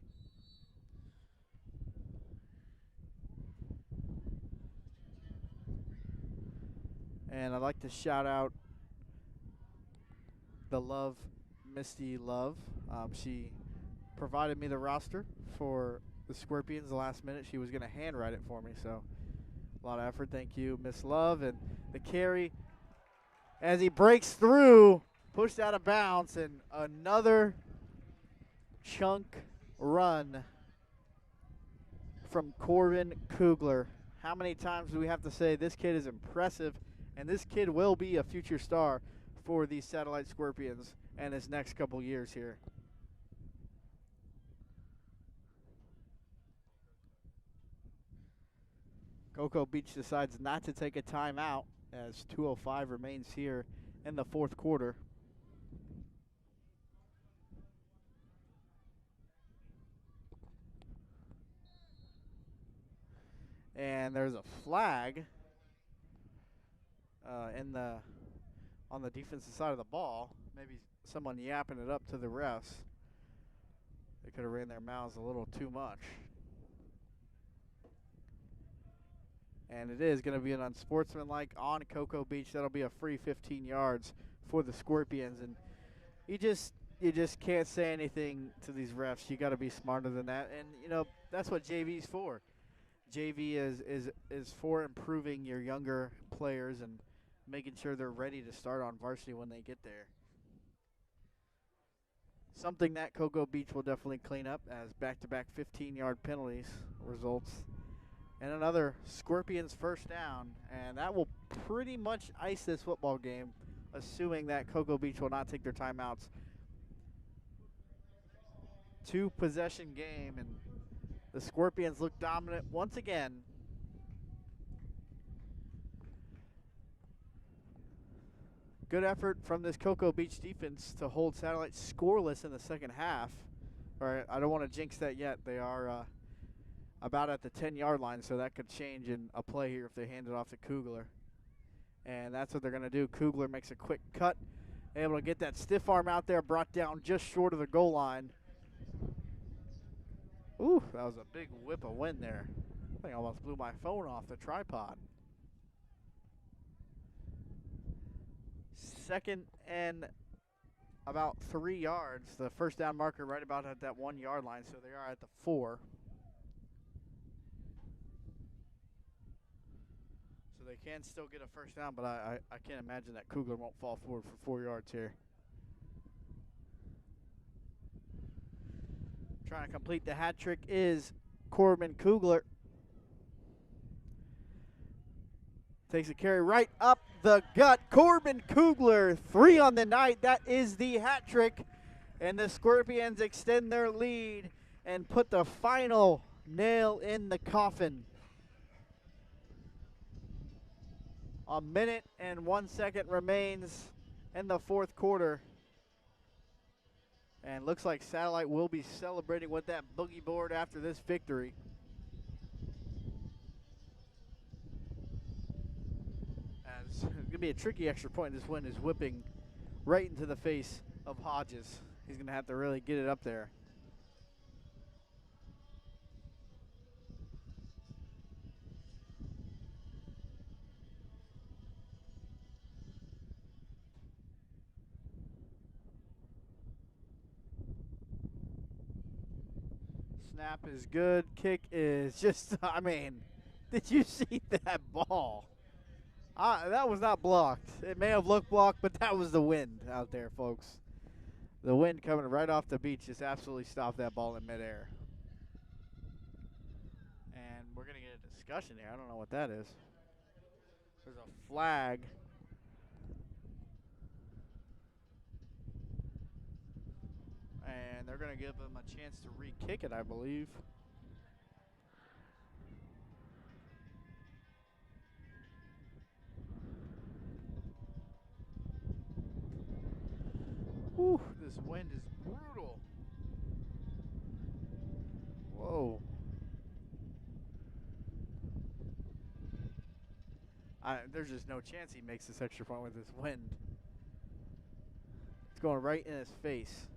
And I'd like to shout out the Love, Misty Love. She provided me the roster for the Scorpions the last minute. She was going to handwrite it for me, so a lot of effort. Thank you, Miss Love. And the carry, as he breaks through, pushed out of bounds, and another chunk run from Corbin Kugler. How many times do we have to say this kid is impressive, and this kid will be a future star for these Satellite Scorpions and his next couple years here. Cocoa Beach decides not to take a timeout as 2:05 remains here in the fourth quarter. And there's a flag on the defensive side of the ball. Maybe someone yapping it up to the refs. They could have ran their mouths a little too much. And it is going to be an unsportsmanlike on Cocoa Beach. That'll be a free 15 yards for the Scorpions. And you just can't say anything to these refs. You got to be smarter than that. And, you know, that's what JV's for. JV is for improving your younger players and making sure they're ready to start on varsity when they get there. Something that Cocoa Beach will definitely clean up as back-to-back 15-yard penalties results. And another Scorpions first down, and that will pretty much ice this football game, assuming that Cocoa Beach will not take their timeouts. 2-possession game, and the Scorpions look dominant once again. Good effort from this Cocoa Beach defense to hold Satellite scoreless in the second half. All right, I don't want to jinx that yet. They are about at the 10-yard line, so that could change in a play here if they hand it off to Kugler. And that's what they're going to do. Kugler makes a quick cut, able to get that stiff arm out there, brought down just short of the goal line. Ooh, that was a big whip of wind there. I think I almost blew my phone off the tripod. Second and about 3 yards. The first down marker right about at that 1-yard line, so they are at the 4. So they can still get a first down, but I can't imagine that Kugler won't fall forward for 4 yards here. Trying to complete the hat trick is Corbin Kugler. Takes a carry right up the gut. Corbin Kugler, 3 on the night. That is the hat trick. And the Scorpions extend their lead and put the final nail in the coffin. A minute and 1 second remains in the fourth quarter. And looks like Satellite will be celebrating with that boogie board after this victory. As it's going to be a tricky extra point. This wind is whipping right into the face of Hodges. He's going to have to really get it up there. Snap is good. Kick is just, I mean, did you see that ball? That was not blocked. It may have looked blocked, but that was the wind out there, folks. The wind coming right off the beach just absolutely stopped that ball in midair. And we're going to get a discussion here. I don't know what that is. There's a flag. And they're going to give them a chance to re-kick it, I believe. Whew, this wind is brutal. Whoa. There's just no chance he makes this extra point with this wind. It's going right in his face.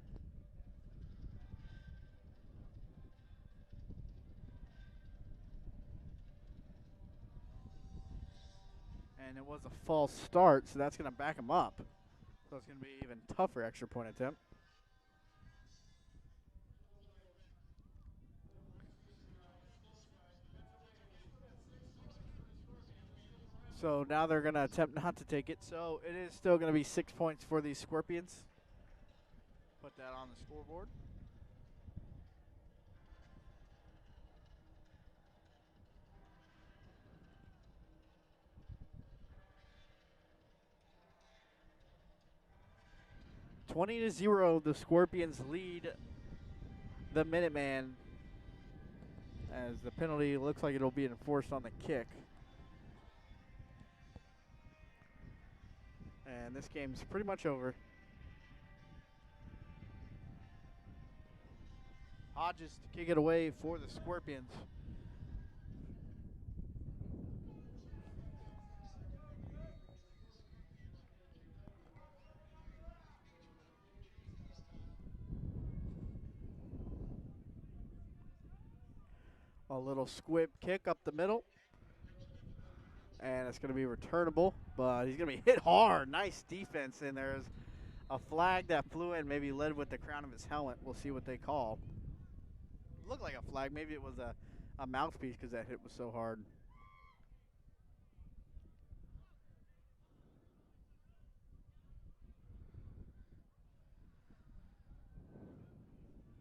And it was a false start, so that's going to back him up. So it's going to be even tougher extra point attempt. So now they're going to attempt not to take it. So it is still going to be 6 points for the Scorpions. Put that on the scoreboard. (20-0), the Scorpions lead the Minutemen as the penalty looks like it'll be enforced on the kick. And this game's pretty much over. Hodges to kick it away for the Scorpions. A little squib kick up the middle. And it's going to be returnable, but he's going to be hit hard. Nice defense, and there's a flag that flew in, maybe led with the crown of his helmet. We'll see what they call. Looked like a flag. Maybe it was a mouthpiece because that hit was so hard.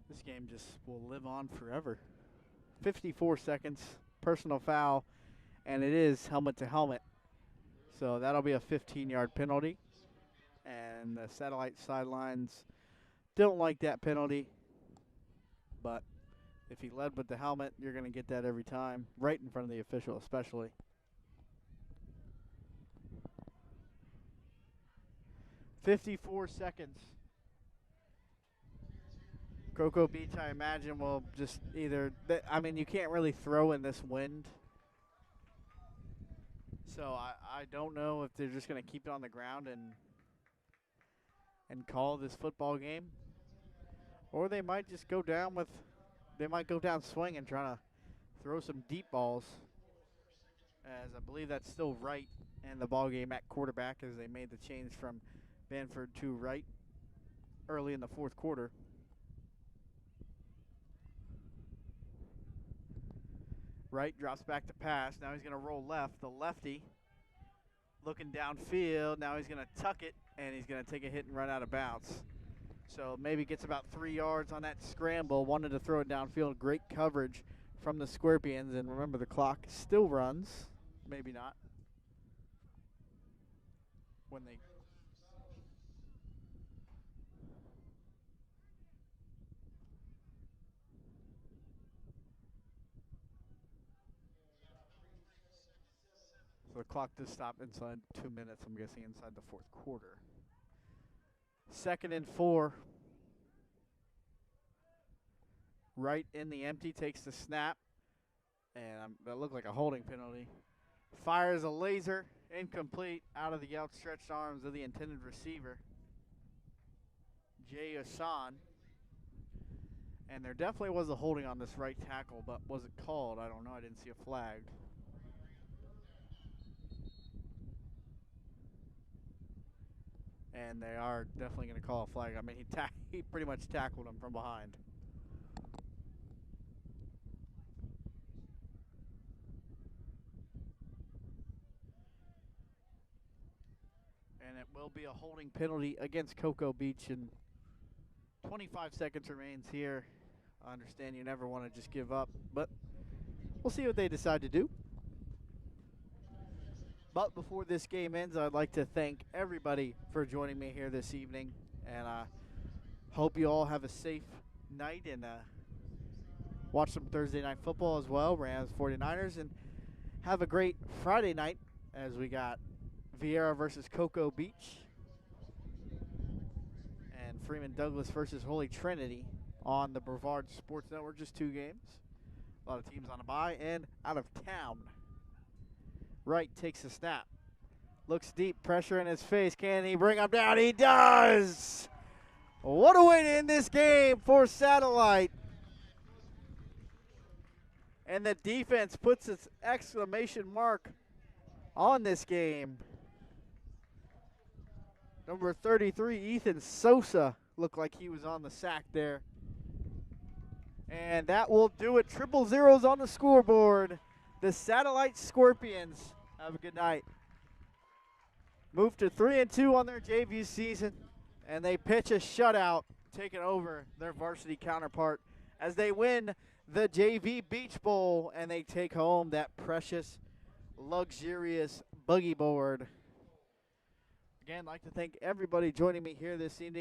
This game just will live on forever. 54 seconds, personal foul, and it is helmet to helmet. So that'll be a 15-yard penalty. And the Satellite sidelines don't like that penalty. But if he led with the helmet, you're going to get that every time, right in front of the official especially. .54 seconds. Cocoa Beach, I imagine, will just either, I mean, you can't really throw in this wind. So I don't know if they're just going to keep it on the ground and call this football game. Or they might just go down swinging, trying to throw some deep balls. As I believe that's still right in the ball game at quarterback as they made the change from Banford to Wright early in the fourth quarter. Wright drops back to pass. Now he's going to roll left. The lefty looking downfield. Now he's going to tuck it, and he's going to take a hit and run out of bounds. So maybe gets about 3 yards on that scramble. Wanted to throw it downfield. Great coverage from the Scorpions. And remember, the clock still runs. Maybe not. When they So the clock does stop inside 2 minutes, I'm guessing inside the fourth quarter. 2nd and 4. Right in the empty, takes the snap. And that looked like a holding penalty. Fires a laser, incomplete, out of the outstretched arms of the intended receiver, Jay Hassan. And there definitely was a holding on this right tackle, but was it called? I don't know. I didn't see a flag. And they are definitely going to call a flag. I mean, he pretty much tackled him from behind. And it will be a holding penalty against Cocoa Beach. And 25 seconds remains here. I understand you never want to just give up, but we'll see what they decide to do. But before this game ends, I'd like to thank everybody for joining me here this evening. And I hope you all have a safe night and watch some Thursday night football as well, Rams 49ers. And have a great Friday night as we got Vieira versus Cocoa Beach and Freeman Douglas versus Holy Trinity on the Brevard Sports Network. Just 2 games. A lot of teams on a bye and out of town. Wright takes the snap. Looks deep, pressure in his face. Can he bring him down? He does! What a way to end this game for Satellite. And the defense puts its exclamation mark on this game. Number 33, Ethan Sosa, looked like he was on the sack there. And that will do it. 000 on the scoreboard. The Satellite Scorpions have a good night. Move to 3-2 on their JV season, and they pitch a shutout, taking over their varsity counterpart as they win the JV Beach Bowl, and they take home that precious, luxurious buggy board. Again, I'd like to thank everybody joining me here this evening.